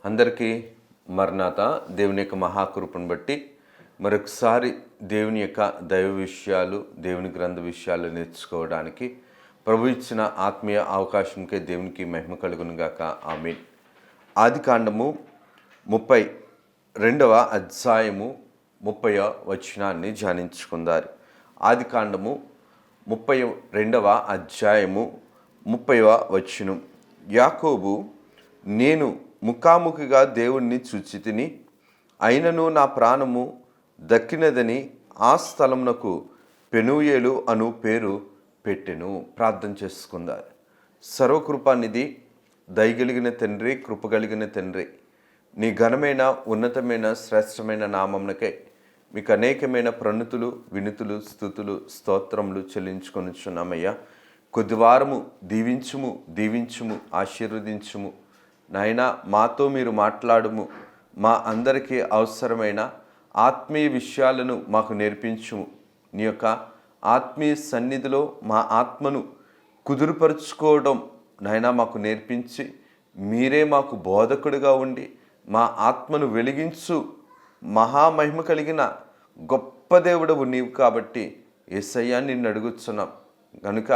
అందరికీ మరణాత దేవుని యొక్క మహాకృపను బట్టి మరొకసారి దేవుని యొక్క దైవ విషయాలు, దేవుని గ్రంథ విషయాలు నేర్చుకోవడానికి ప్రభు ఇచ్చిన ఆత్మీయ అవకాశంకే దేవునికి మహిమ కలుగును గాక. ఆమేన్. ఆదికాండము 32వ అధ్యాయము 30వ వచనాన్ని ధ్యానించుకుందారు. ఆదికాండము 32వ అధ్యాయము 30వ వచనం. యాకోబు, నేను ముఖాముఖిగా దేవుణ్ణి చూచితిని, అయినను నా ప్రాణము దక్కినదని ఆ స్థలమునకు పెనూయేలు అను పేరు పెట్టెను. ప్రార్థన చేసుకుందారు. సర్వకృపానిధి, దయగలిగిన తండ్రి, కృపగలిగిన తండ్రి, నీ ఘనమైన ఉన్నతమైన శ్రేష్టమైన నామమునకై మీకు అనేకమైన ప్రణుతులు, వినుతులు, స్తుతులు, స్తోత్రములు చెల్లించుకొనుచున్నామయ్యా. కొద్దివారము దీవించుము, ఆశీర్వదించుము నాయనా. మాతో మీరు మాట్లాడుము, మా అందరికీ అవసరమైన ఆత్మీయ విషయాలను మాకు నేర్పించుము. నీ యొక్క ఆత్మీయ సన్నిధిలో మా ఆత్మను కుదురుపరుచుకోవడం నాయనా మాకు నేర్పించి, మీరే మాకు బోధకుడిగా ఉండి మా ఆత్మను వెలిగించు మహామహిమ కలిగిన గొప్ప దేవుడవు నీవు. కాబట్టి యేసయ్యా నిన్ను అడుగుతున్నాం కనుక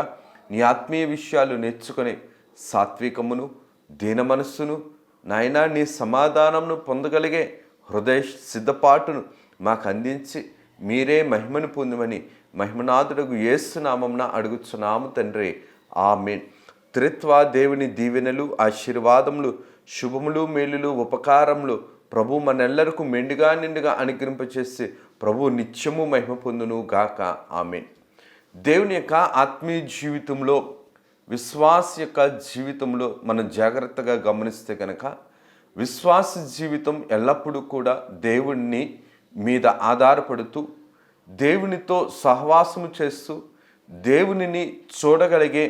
నీ ఆత్మీయ విషయాలు నేర్చుకొని సాత్వికమును, దీన మనస్సును నాయనా, నీ సమాధానమును పొందగలిగే హృదయ సిద్ధపాటును మాకు అందించి మీరే మహిమను పొందమని మహిమనాథుడగు యేసు నామమున అడుగుచున్నాము తండ్రి. ఆమేన్. త్రిత్వ దేవుని దీవెనలు, ఆశీర్వాదములు, శుభములు, మేలులు, ఉపకారములు ప్రభు మనెల్లరకు మెండుగా నిండుగా అనుగ్రహింపచేసి ప్రభు నిత్యము మహిమ పొందును గాక. ఆమేన్. దేవుని యొక్క ఆత్మీయ జీవితంలో, విశ్వాస యొక్క జీవితంలో మనం జాగ్రత్తగా గమనిస్తే కనుక విశ్వాస జీవితం ఎల్లప్పుడూ కూడా దేవుణ్ణి మీద ఆధారపడుతూ, దేవునితో సహవాసము చేస్తూ, దేవునిని చూడగలిగే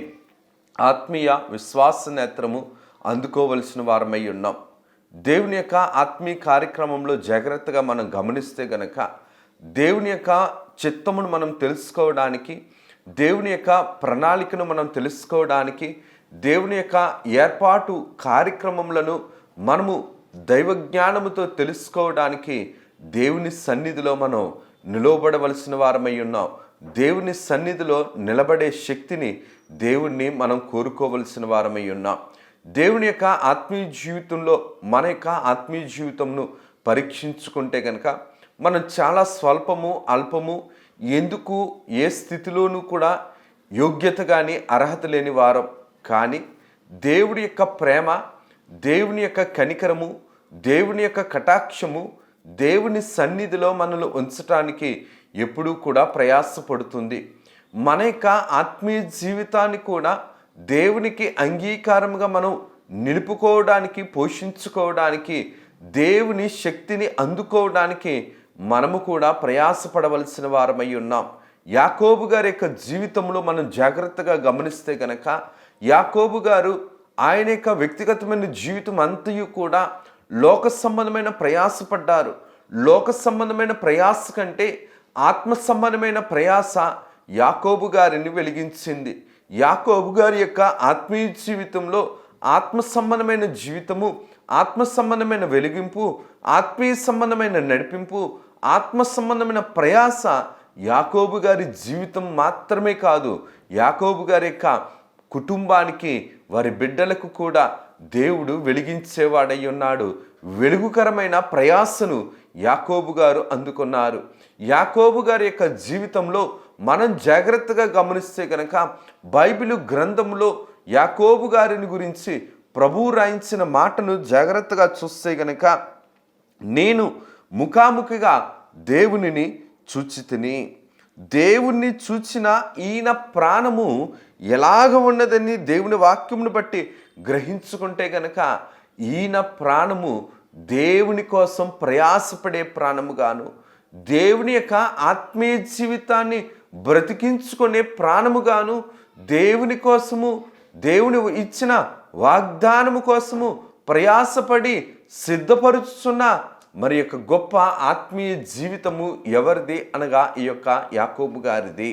ఆత్మీయ విశ్వాస నేత్రము అందుకోవలసిన వారమై ఉన్నాం. దేవుని యొక్క ఆత్మీయ కార్యక్రమంలో జాగ్రత్తగా మనం గమనిస్తే గనక దేవుని యొక్క చిత్తమును మనం తెలుసుకోవడానికి, దేవుని యొక్క ప్రణాళికను మనం తెలుసుకోవడానికి, దేవుని యొక్క ఏర్పాటు కార్యక్రమములను మనము దైవ జ్ఞానముతో తెలుసుకోవడానికి దేవుని సన్నిధిలో మనం నిలవబడవలసిన వారమై ఉన్నాం. దేవుని సన్నిధిలో నిలబడే శక్తిని, దేవుణ్ణి మనం కోరుకోవలసిన వారమై ఉన్నాం. దేవుని యొక్క ఆత్మీయ జీవితంలో మన యొక్క ఆత్మీయ జీవితంను పరీక్షించుకుంటే కనుక మనం చాలా స్వల్పము, అల్పము, ఎందుకు ఏ స్థితిలోనూ కూడా యోగ్యత కానీ అర్హత లేని వారం. కానీ దేవుడి యొక్క ప్రేమ, దేవుని యొక్క కనికరము, దేవుని యొక్క కటాక్షము దేవుని సన్నిధిలో మనల్ని ఉంచటానికి ఎప్పుడూ కూడా ప్రయాసపడుతుంది. మన యొక్క ఆత్మీయ జీవితాన్ని కూడా దేవునికి అంగీకారముగా మనం నిలుపుకోవడానికి, పోషించుకోవడానికి, దేవుని శక్తిని అందుకోవడానికి మనము కూడా ప్రయాసపడవలసిన వారమై ఉన్నాం. యాకోబు గారి యొక్క జీవితంలో మనం జాగ్రత్తగా గమనిస్తే కనుక యాకోబు గారు ఆయన యొక్క వ్యక్తిగతమైన జీవితం అంతయు కూడా లోక సంబంధమైన ప్రయాసపడ్డారు. లోక సంబంధమైన ప్రయాస కంటే ఆత్మ సంబంధమైన ప్రయాస యాకోబు గారిని వెలిగించింది. యాకోబు గారి యొక్క ఆత్మీయ జీవితంలో ఆత్మ సంబంధమైన జీవితము, ఆత్మ సంబంధమైన వెలిగింపు, ఆత్మీయ సంబంధమైన నడిపింపు, ఆత్మ సంబంధమైన ప్రయాస యాకోబు గారి జీవితం మాత్రమే కాదు, యాకోబు గారి యొక్క కుటుంబానికి, వారి బిడ్డలకు కూడా దేవుడు వెలిగించేవాడై ఉన్నాడు. వెలుగుకరమైన ప్రయాసను యాకోబు గారు అందుకున్నారు. యాకోబు గారి యొక్క జీవితంలో మనం జాగ్రత్తగా గమనిస్తే కనుక బైబిలు గ్రంథంలో యాకోబు గారిని గురించి ప్రభువు రాయించిన మాటను జాగ్రత్తగా చూస్తే గనక, నేను ముఖాముఖిగా దేవునిని చూచితిని. దేవుణ్ణి చూచిన ఈయన ప్రాణము ఎలాగ ఉన్నదని దేవుని వాక్యమును బట్టి గ్రహించుకుంటే గనక ఈయన ప్రాణము దేవుని కోసం ప్రయాసపడే ప్రాణముగాను, దేవుని యొక్క ఆత్మీయ జీవితాన్ని బ్రతికించుకునే ప్రాణముగాను, దేవుని కోసము, దేవుని ఇచ్చిన వాగ్దానము కోసము ప్రయాసపడి సిద్ధపరుచున్న మరి యొక్క గొప్ప ఆత్మీయ జీవితము ఎవరిది అనగా ఈ యొక్క యాకోబు గారిది.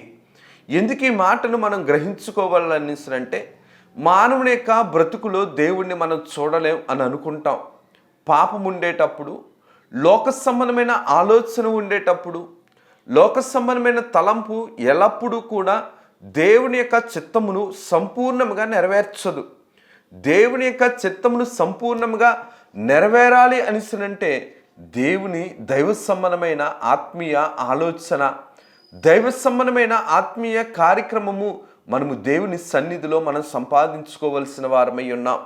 ఎందుకు ఈ మాటను మనం గ్రహించుకోవాలనిసరంటే, మానవుని యొక్క బ్రతుకులో దేవుణ్ణి మనం చూడలేం అని అనుకుంటాం. పాపం ఉండేటప్పుడు, లోక సంబంధమైన ఆలోచన ఉండేటప్పుడు, లోక సంబంధమైన తలంపు ఎల్లప్పుడూ కూడా దేవుని యొక్క చిత్తమును సంపూర్ణంగా నెరవేర్చదు. దేవుని యొక్క చిత్తమును సంపూర్ణంగా నెరవేరాలి అనిసినంటే దేవుని దైవ సంబంధమైన ఆత్మీయ ఆలోచన, దైవ సంబంధమైన ఆత్మీయ కార్యక్రమము మనము దేవుని సన్నిధిలో మనం సంపాదించుకోవలసిన వారమై ఉన్నాం.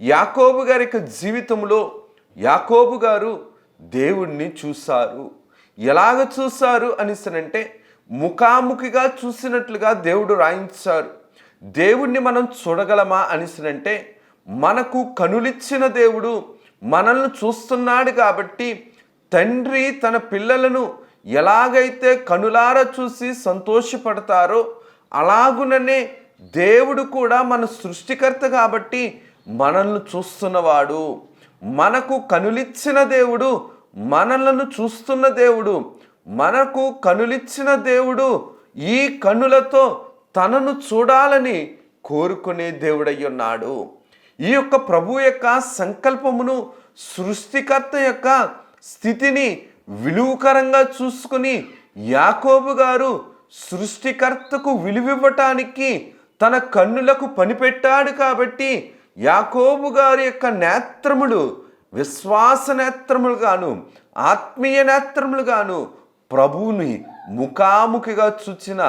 యాకోబు గారి యొక్క జీవితంలో యాకోబు గారు దేవుణ్ణి చూశారు. ఎలాగ చూశారు అనిసనంటే ముఖాముఖిగా చూసినట్లుగా దేవుడు రాయించారు. దేవుణ్ణి మనం చూడగలమా అనిసనంటే మనకు కనులిచ్చిన దేవుడు మనల్ని చూస్తున్నాడు కాబట్టి తండ్రి తన పిల్లలను ఎలాగైతే కనులారా చూసి సంతోషపడతారో అలాగుననే దేవుడు కూడా మన సృష్టికర్త కాబట్టి మనల్ని చూస్తున్నవాడు. మనకు కనులిచ్చిన దేవుడు మనలను చూస్తున్న దేవుడు. మనకు కనులిచ్చిన దేవుడు ఈ కనులతో తనను చూడాలని కోరుకునే దేవుడై ఉన్నాడు. ఈ యొక్క ప్రభు యొక్క సంకల్పమును, సృష్టికర్త యొక్క స్థితిని విలువకరంగా చూసుకుని యాకోబు గారు సృష్టికర్తకు విలువివ్వటానికి తన కన్నులకు పనిపెట్టాడు కాబట్టి యాకోబు గారి యొక్క నేత్రములు విశ్వాస నేత్రములుగాను, ఆత్మీయ నేత్రములుగాను, ప్రభువుని ముఖాముఖిగా చూచిన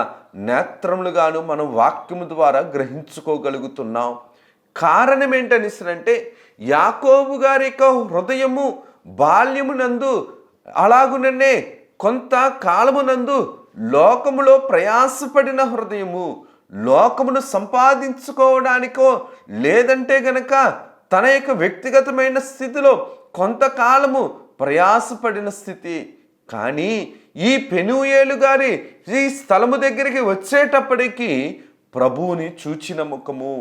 నేత్రములుగాను మనం వాక్యము ద్వారా గ్రహించుకోగలుగుతున్నాం. కారణం ఏంటనిసరంటే యాకోబు గారి యొక్క హృదయము బాల్యమునందు అలాగుననే కొంత కాలమునందు లోకములో ప్రయాసపడిన హృదయము, లోకమును సంపాదించుకోవడానికో లేదంటే గనక తన యొక్క వ్యక్తిగతమైన స్థితిలో కొంతకాలము ప్రయాసపడిన స్థితి. కానీ ఈ పెనూయేలు గారి ఈ స్థలము దగ్గరికి వచ్చేటప్పటికి ప్రభువుని చూచిన ముఖము,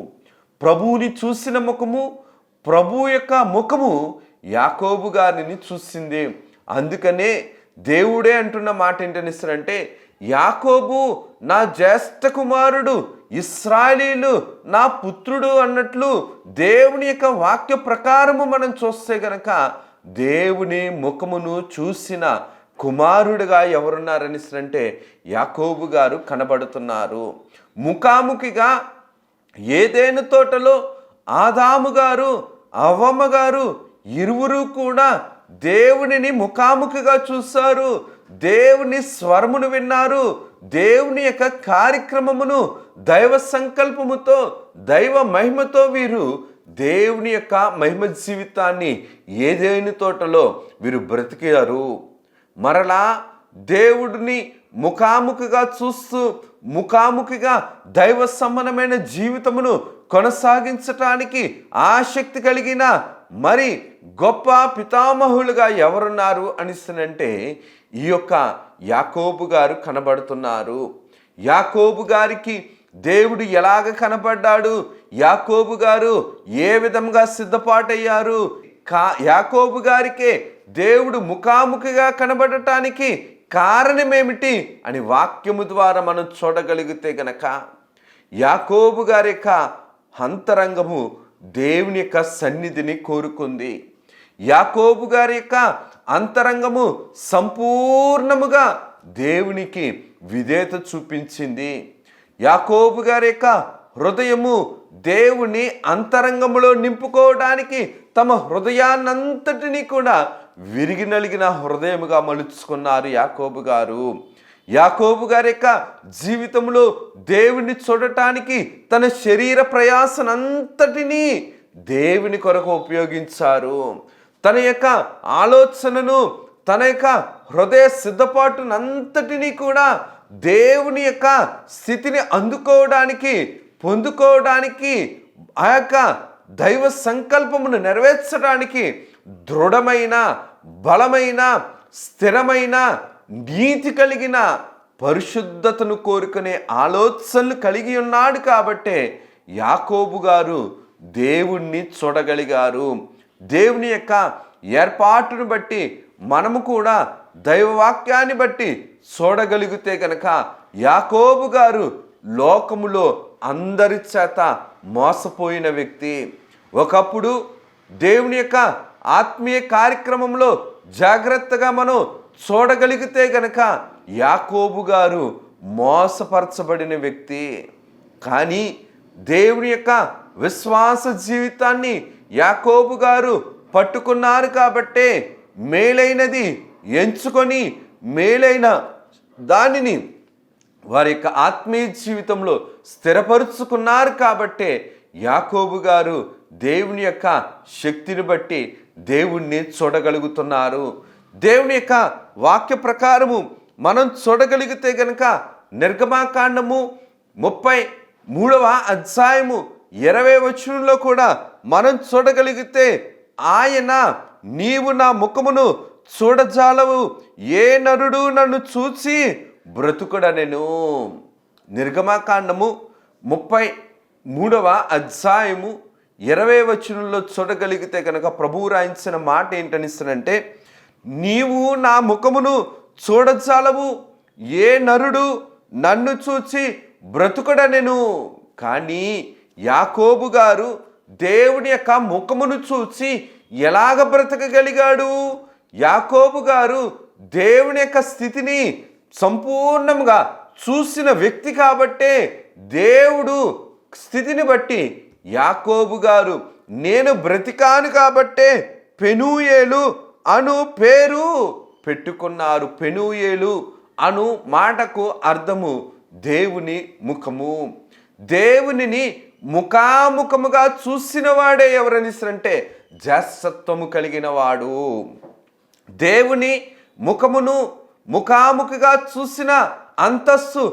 ప్రభువుని చూసిన ముఖము, ప్రభు యొక్క ముఖము యాకోబు గారిని చూసింది. అందుకనే దేవుడే అంటున్న మాట ఏంటనిస్తారంటే యాకోబు నా జ్యేష్ఠ కుమారుడు, ఇశ్రాయేలీలు నా పుత్రుడు అన్నట్లు దేవుని యొక్క వాక్య ప్రకారము మనం చూస్తే గనక దేవుని ముఖమును చూసిన కుమారుడుగా ఎవరున్నారనిసరంటే యాకోబు గారు కనబడుతున్నారు. ముఖాముఖిగా ఏదైనా తోటలో ఆదాము గారు, అవ్వమ్మ గారు ఇరువురు కూడా దేవునిని ముఖాముఖిగా చూశారు. దేవుని స్వరమును విన్నారు. దేవుని యొక్క కార్యక్రమమును దైవ సంకల్పముతో, దైవ మహిమతో వీరు దేవుని యొక్క మహిమ జీవితాన్ని ఏదైనా తోటలో వీరు బ్రతికారు. మరలా దేవుడిని ముఖాముఖిగా చూస్తూ ముఖాముఖిగా దైవ సంబంధమైన జీవితమును కొనసాగించటానికి ఆసక్తి కలిగిన మరి గొప్ప పితామహులుగా ఎవరున్నారు అనిస్తనంటే ఈ యొక్క యాకోబు గారు కనబడుతున్నారు. యాకోబు గారికి దేవుడు ఎలాగ కనబడ్డాడు, యాకోబు గారు ఏ విధంగా సిద్ధపాటయ్యారు, యాకోబు గారికే దేవుడు ముఖాముఖిగా కనబడటానికి కారణమేమిటి అని వాక్యము ద్వారా మనం చూడగలిగితే గనక యాకోబు గారి యొక్క అంతరంగము దేవుని యొక్క సన్నిధిని కోరుకుంది. యాకోబు గారి యొక్క అంతరంగము సంపూర్ణముగా దేవునికి విధేయత చూపించింది. యాకోబు గారి యొక్క హృదయము దేవుని అంతరంగములో నింపుకోవడానికి తమ హృదయాన్నంతటినీ కూడా విరిగి నలిగిన హృదయముగా మలుచుకున్నారు యాకోబు గారు. యాకోబు గారి యొక్క జీవితంలో దేవుని చూడటానికి తన శరీర ప్రయాసనంతటినీ దేవుని కొరకు ఉపయోగించారు. తన యొక్క ఆలోచనను, తన యొక్క హృదయ సిద్ధపాటునంతటినీ కూడా దేవుని యొక్క స్థితిని అందుకోవడానికి, పొందుకోవడానికి, ఆ యొక్క దైవ సంకల్పమును నెరవేర్చడానికి దృఢమైన, బలమైన, స్థిరమైన, నీతి కలిగిన, పరిశుద్ధతను కోరుకునే ఆలోచనలు కలిగి ఉన్నాడు కాబట్టే యాకోబు గారు దేవుణ్ణి చూడగలిగారు. దేవుని యొక్క ఏర్పాటును బట్టి మనము కూడా దైవవాక్యాన్ని బట్టి చూడగలిగితే కనుక యాకోబు గారు లోకములో అందరి చేత మోసపోయిన వ్యక్తి. ఒకప్పుడు దేవుని యొక్క ఆత్మీయ కార్యక్రమంలో జాగ్రత్తగా మనం చూడగలిగితే గనక యాకోబు గారు మోసపరచబడిన వ్యక్తి. కానీ దేవుని యొక్క విశ్వాస జీవితాన్ని యాకోబు గారు పట్టుకున్నారు కాబట్టే మేలైనది ఎంచుకొని మేలైన దానిని వారి యొక్క ఆత్మీయ జీవితంలో స్థిరపరుచుకున్నారు కాబట్టే యాకోబు గారు దేవుని యొక్క శక్తిని బట్టి దేవుణ్ణి చూడగలుగుతున్నారు. దేవుని యొక్క వాక్య ప్రకారము మనం చూడగలిగితే గనక నిర్గమాకాండము 33వ అధ్యాయము 20వ వచనంలో కూడా మనం చూడగలిగితే ఆయన నీవు నా ముఖమును చూడజాలవు, ఏ నరుడు నన్ను చూచి బ్రతుకుడనెను. నిర్గమాకాండము 33వ అధ్యాయము 20వ వచనంలో చూడగలిగితే కనుక ప్రభువు రాయించిన మాట ఏంటనిస్తానంటే, నీవు నా ముఖమును చూడజాలవు, ఏ నరుడు నన్ను చూచి బ్రతుకుడనెను. కానీ యాకోబు గారు దేవుని యొక్క ముఖమును చూచి ఎలాగ బ్రతకగలిగాడు? యాకోబు గారు దేవుని యొక్క స్థితిని సంపూర్ణంగా చూసిన వ్యక్తి కాబట్టే దేవుడు స్థితిని బట్టి యాకోబు గారు నేను బ్రతికాను కాబట్టే పెనూయేలు అను పేరు పెట్టుకున్నారు. పెనూయేలు అను మాటకు అర్థము దేవుని ముఖము. దేవునిని ముఖాముఖముగా చూసిన వాడే ఎవరనిసరంటే జాస్సత్వము కలిగిన వాడు. దేవుని ముఖమును ముఖాముఖిగా చూసిన అంతస్తు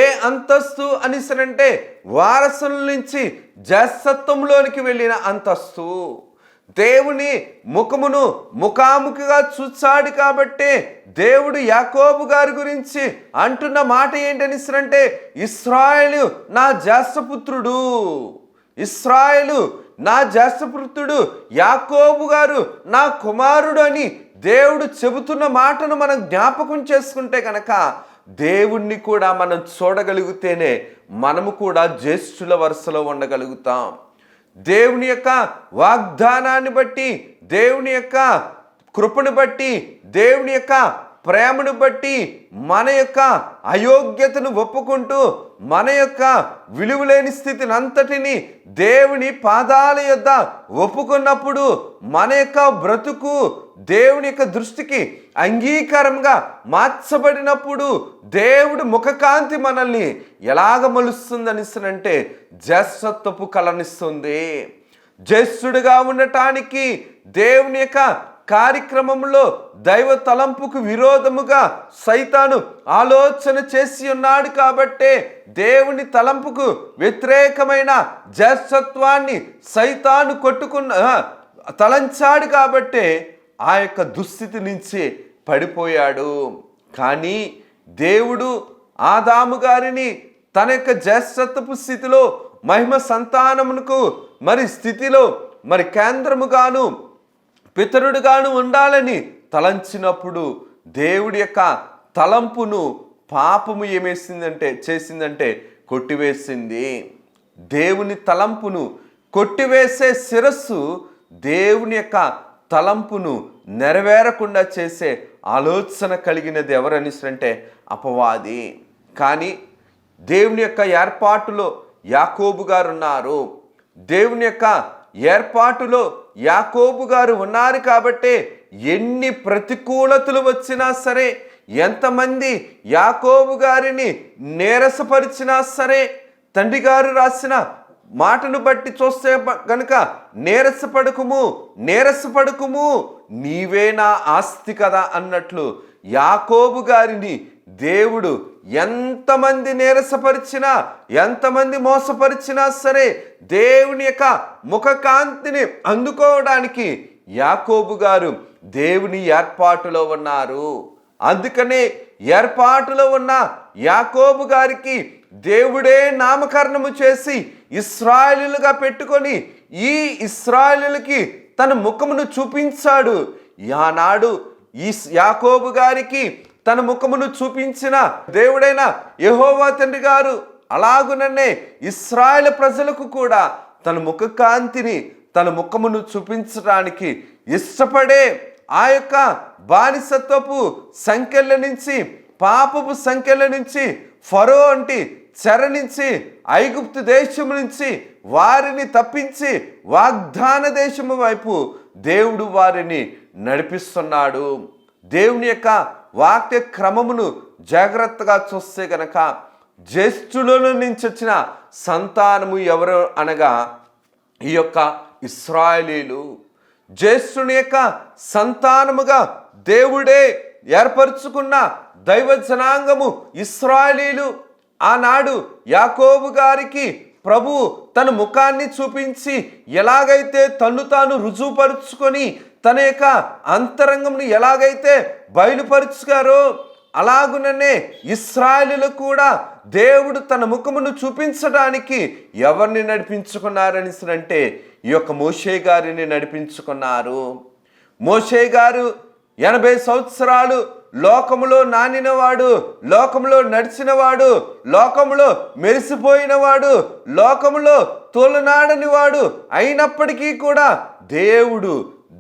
ఏ అంతస్తు అనిసరంటే వారసుల నుంచి జాస్సత్వంలోనికి వెళ్ళిన అంతస్తు. దేవుని ముఖమును ముఖాముఖిగా చూచాడు కాబట్టే దేవుడు యాకోబు గారి గురించి అంటున్న మాట ఏంటనిసరంటే ఇశ్రాయేలు నా జ్యేష్ఠపుత్రుడు, ఇశ్రాయేలు నా జ్యేష్ఠపుత్రుడు, యాకోబు గారు నా కుమారుడు అని దేవుడు చెబుతున్న మాటను మనం జ్ఞాపకం చేసుకుంటే కనుక దేవుణ్ణి కూడా మనం చూడగలిగితేనే మనము కూడా జ్యేష్ఠుల వరుసలో ఉండగలుగుతాం. దేవుని యొక్క వాగ్దానాన్ని బట్టి, దేవుని యొక్క కృపను బట్టి, దేవుని యొక్క ప్రేమను బట్టి మన యొక్క అయోగ్యతను ఒప్పుకుంటూ మన యొక్క విలువలేని స్థితిని అంతటిని దేవుని పాదాల యొద్ద ఒప్పుకున్నప్పుడు మన యొక్క బ్రతుకు దేవుని యొక్క దృష్టికి అంగీకారంగా మార్చబడినప్పుడు దేవుడు ముఖకాంతి మనల్ని ఎలాగ మలుస్తుందనిస్తుందంటే జ్యేష్ఠత్వపు కలనిస్తుంది. జ్యేష్ఠుడిగా ఉండటానికి దేవుని యొక్క కార్యక్రమంలో దైవ తలంపుకు విరోధముగా సైతాను ఆలోచన చేసి ఉన్నాడు కాబట్టే దేవుని తలంపుకు వ్యతిరేకమైన జ్యేష్ఠత్వాన్ని సైతాను తలంచాడు కాబట్టే ఆ యొక్క దుస్థితి నుంచి పడిపోయాడు. కానీ దేవుడు ఆదాము గారిని తన యొక్క జ్యేష్ఠత్వపు స్థితిలో మహిమ సంతానమునకు స్థితిలో కేంద్రముగాను పితరుడుగాను ఉండాలని తలంచినప్పుడు దేవుడి యొక్క తలంపును పాపము చేసిందంటే కొట్టివేసింది. దేవుని తలంపును కొట్టివేసే శిరస్సు దేవుని యొక్క తలంపును నెరవేరకుండా చేసే ఆలోచన కలిగినది ఎవరనిసరంటే అపవాది. కానీ దేవుని యొక్క ఏర్పాటులో యాకోబు గారు ఉన్నారు. దేవుని యొక్క ఏర్పాటులో యాకోబు గారు ఉన్నారు కాబట్టే ఎన్ని ప్రతికూలతలు వచ్చినా సరే, ఎంతమంది యాకోబు గారిని నీరసపరిచినా సరే, తండ్రి గారు రాసిన మాటను బట్టి చూస్తే గనుక నీరసపడకుము నీవే నా ఆస్తి కదా అన్నట్లు యాకోబు గారిని దేవుడు ఎంతమంది నీరసపరిచినా, ఎంతమంది మోసపరిచినా సరే దేవుని యొక్క ముఖకాంతిని అందుకోవడానికి యాకోబు గారు దేవుని ఏర్పాటులో ఉన్నారు. అందుకనే ఏర్పాటులో ఉన్న యాకోబు గారికి దేవుడే నామకరణము చేసి ఇశ్రాయేలుగా పెట్టుకొని ఈ ఇశ్రాయేలుకి తన ముఖమును చూపించాడు. ఆనాడు ఈ యాకోబు గారికి తన ముఖమును చూపించిన దేవుడైన యెహోవా తండ్రి గారు అలాగుననే ఇశ్రాయేలు ప్రజలకు కూడా తన ముఖ కాంతిని, తన ముఖమును చూపించడానికి ఇష్టపడే ఆ యొక్క బానిసత్వపు సంఖ్యల నుంచి, పాపపు సంఖ్యల నుంచి, ఫరో వంటి చెర నుంచి, ఐగుప్తు దేశము నుంచి వారిని తప్పించి వాగ్దాన దేశము వైపు దేవుడు వారిని నడిపిస్తున్నాడు. దేవుని యొక్క వాక్య క్రమమును జాగ్రత్తగా చూస్తే గనక జ్యేష్ఠుల నుంచి వచ్చిన సంతానము ఎవరు అనగా ఈ యొక్క ఇశ్రాయేలీలు. జ్యేష్ఠుని యొక్క సంతానముగా దేవుడే ఏర్పరచుకున్న దైవ జనాంగము ఇశ్రాయేలీలు. ఆనాడు యాకోబు గారికి ప్రభు తన ముఖాన్ని చూపించి ఎలాగైతే తన్ను తాను రుజువుపరుచుకొని తన యొక్క అంతరంగంను ఎలాగైతే బయలుపరుచుకారో అలాగుననే ఇశ్రాయేలులు కూడా దేవుడు తన ముఖమును చూపించడానికి ఎవరిని నడిపించుకున్నారని అంటే ఈ యొక్క మోషే గారిని నడిపించుకున్నారు. మోషే గారు 80 సంవత్సరాలు లోకములో నానినవాడు, లోకములో నడిచినవాడు, లోకములో మెరిసిపోయినవాడు, లోకములో తోలనాడనివాడు అయినప్పటికీ కూడా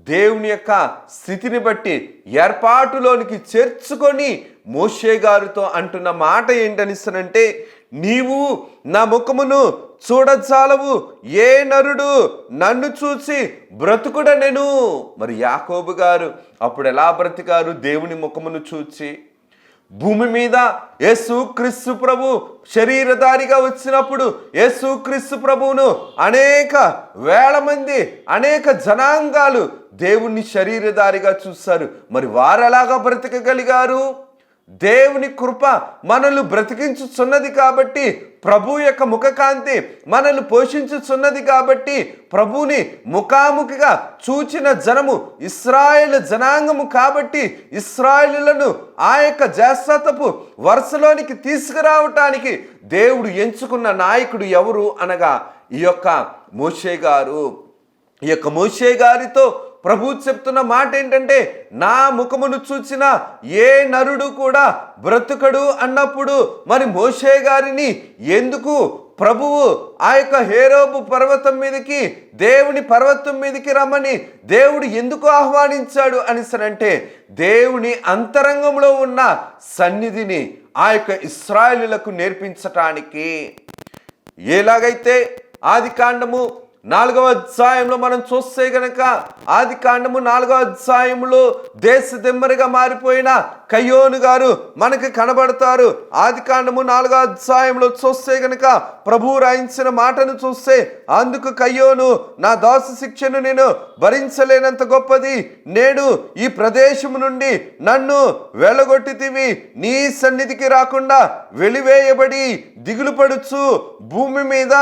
దేవుని యొక్క స్థితిని బట్టి ఏర్పాటులోనికి చేర్చుకొని మోషే గారితో అంటున్న మాట ఏంటనిస్తానంటే, నీవు నా ముఖమును చూడజాలవు, ఏ నరుడు నన్ను చూసి బ్రతుకుడనెను. మరి యాకోబు గారు అప్పుడు ఎలా బ్రతికారు? దేవుని ముఖమును చూచి. భూమి మీద యేసుక్రీస్తు ప్రభు శరీరధారిగా వచ్చినప్పుడు యేసుక్రీస్తు ప్రభువును అనేక వేల మంది, అనేక జనాంగాలు దేవుని శరీరధారిగా చూశారు. మరి వారు ఎలాగా బ్రతకగలిగారు? దేవుని కృప మనల్ని బ్రతికించుచున్నది కాబట్టి, ప్రభు యొక్క ముఖకాంతి మనల్ని పోషించుచున్నది కాబట్టి, ప్రభుని ముఖాముఖిగా చూచిన జనము ఇశ్రాయేలు జనాంగము కాబట్టి, ఇశ్రాయేలులను ఆ యొక్క జ్యేష్ఠత్వపు వరుసలోనికి తీసుకురావటానికి దేవుడు ఎంచుకున్న నాయకుడు ఎవరు అనగా ఈ యొక్క మోషే గారు. ఈ యొక్క మోషే గారితో ప్రభు చెప్తున్న మాట ఏంటంటే, నా ముఖమును చూచిన ఏ నరుడు కూడా బ్రతుకడు అన్నప్పుడు మరి మోషే గారిని ఎందుకు ప్రభువు ఆ యొక్క హేరోబు పర్వతం మీదకి, దేవుని పర్వతం మీదకి రమ్మని దేవుడు ఎందుకు ఆహ్వానించాడు అనిసనంటే, దేవుని అంతరంగంలో ఉన్న సన్నిధిని ఆ యొక్క ఇశ్రాయేలులకు నేర్పించటానికి. ఎలాగైతే ఆదికాండము 4వ అధ్యాయంలో మనం చూస్తే గనక, ఆదికాండము 4వ అధ్యాయంలో దేశదిమ్మరిగా మారిపోయిన కయ్యోను గారు మనకి కనబడతారు. ఆదికాండము 4వ అధ్యాయంలో చూస్తే గనక ప్రభు రాయించిన మాటను చూస్తే, అందుకు కయ్యోను, నా దాసు శిక్షను నేను భరించలేనంత గొప్పది, నేడు ఈ ప్రదేశము నుండి నన్ను వెళ్ళగొట్టితివి, నీ సన్నిధికి రాకుండా వెలివేయబడి దిగులు పడుచు భూమి మీద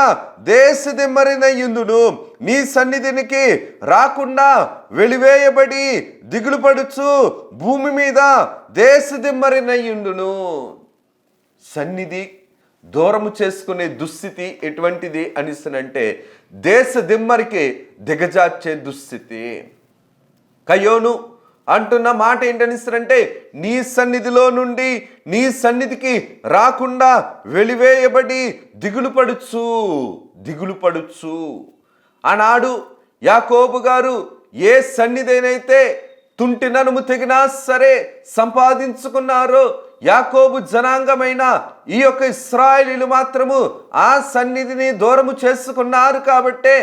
దేశదిమ్మరినయ్యుందును, నీ సన్నిధినికి రాకుండా వెలివేయబడి దిగులు పడుచు భూమి మీద దేశదిమ్మరినయ్యుండును. సన్నిధి దూరము చేసుకునే దుస్థితి ఎటువంటిది అనిస్తనంటే, దేశదిమ్మరికి దిగజార్చే దుస్థితి. కయ్యోను అంటున్న మాట ఏంటనిస్తారంటే, నీ సన్నిధిలో నుండి నీ సన్నిధికి రాకుండా వెలివేయబడి దిగులు పడుచు. ఆనాడు యాకోబు గారు ఏ సన్నిధినైతే తుంటిననుము తెగినా సరే సంపాదించుకున్నారో, యాకోబు జనాంగమైన ఈ యొక్క ఇశ్రాయేలీలు మాత్రము ఆ సన్నిధిని దూరము చేసుకున్నారు కాబట్టే,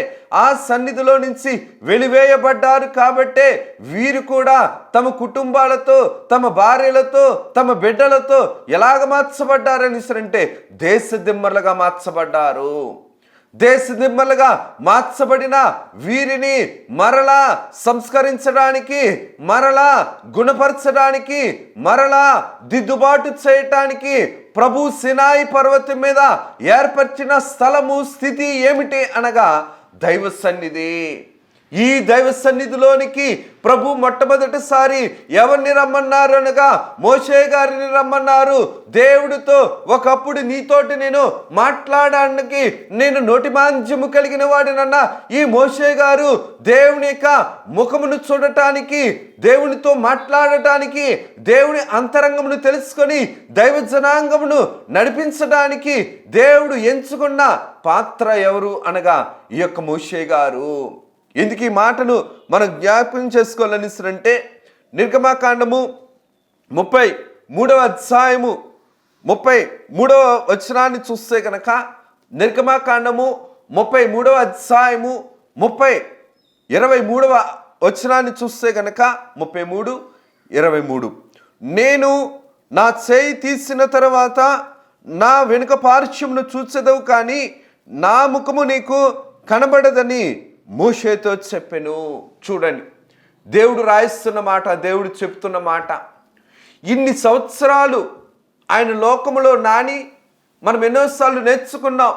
ఆ సన్నిధిలో నుంచి వెలివేయబడ్డారు కాబట్టే వీరు కూడా తమ కుటుంబాలతో, తమ భార్యలతో, తమ బిడ్డలతో ఎలాగ మార్చబడ్డారని అంటే దేశదిమ్మలుగా మార్చబడ్డారు. దేశదిమ్మలుగా మార్చబడిన వీరిని మరలా సంస్కరించడానికి, మరలా గుణపరచడానికి, మరలా దిద్దుబాటు చేయటానికి ప్రభు సినాయి పర్వతం మీద ఏర్పరిచిన స్థలము, స్థితి ఏమిటి అనగా దైవ సన్నిధి. ఈ దైవ సన్నిధిలోనికి ప్రభు మొట్టమొదటిసారి ఎవరిని రమ్మన్నారు అనగా మోషే గారిని రమ్మన్నారు. దేవుడితో ఒకప్పుడు నీతోటి నేను మాట్లాడడానికి నేను నోటి మాంద్యము కలిగిన వాడినన్న ఈ మోషే గారు దేవుని యొక్క ముఖమును చూడటానికి, దేవునితో మాట్లాడటానికి, దేవుని అంతరంగమును తెలుసుకొని దైవ జనాంగమును నడిపించడానికి దేవుడు ఎంచుకున్న పాత్ర ఎవరు అనగా ఈ యొక్క మోషే గారు. ఎందుకు ఈ మాటను మనం జ్ఞాపకం చేసుకోవాలనిస్తారంటే నిర్గమాకాండము 33వ అధ్యాయము 33వ వచనాన్ని చూస్తే కనుక నిర్గమాకాండము 33వ అధ్యాయము 23వ వచనాన్ని చూస్తే కనుక 33:23 నేను నా చేయి తీసిన తర్వాత నా వెనుక పార్శ్వమును చూచెదవు కానీ నా ముఖము నీకు కనబడదని మోషేతో చెప్పెను. చూడండి, దేవుడు రాయిస్తున్న మాట, దేవుడు చెప్తున్న మాట. ఇన్ని సంవత్సరాలు ఆయన లోకములో నాని మనం ఎన్నోసార్లు నేర్చుకున్నాం.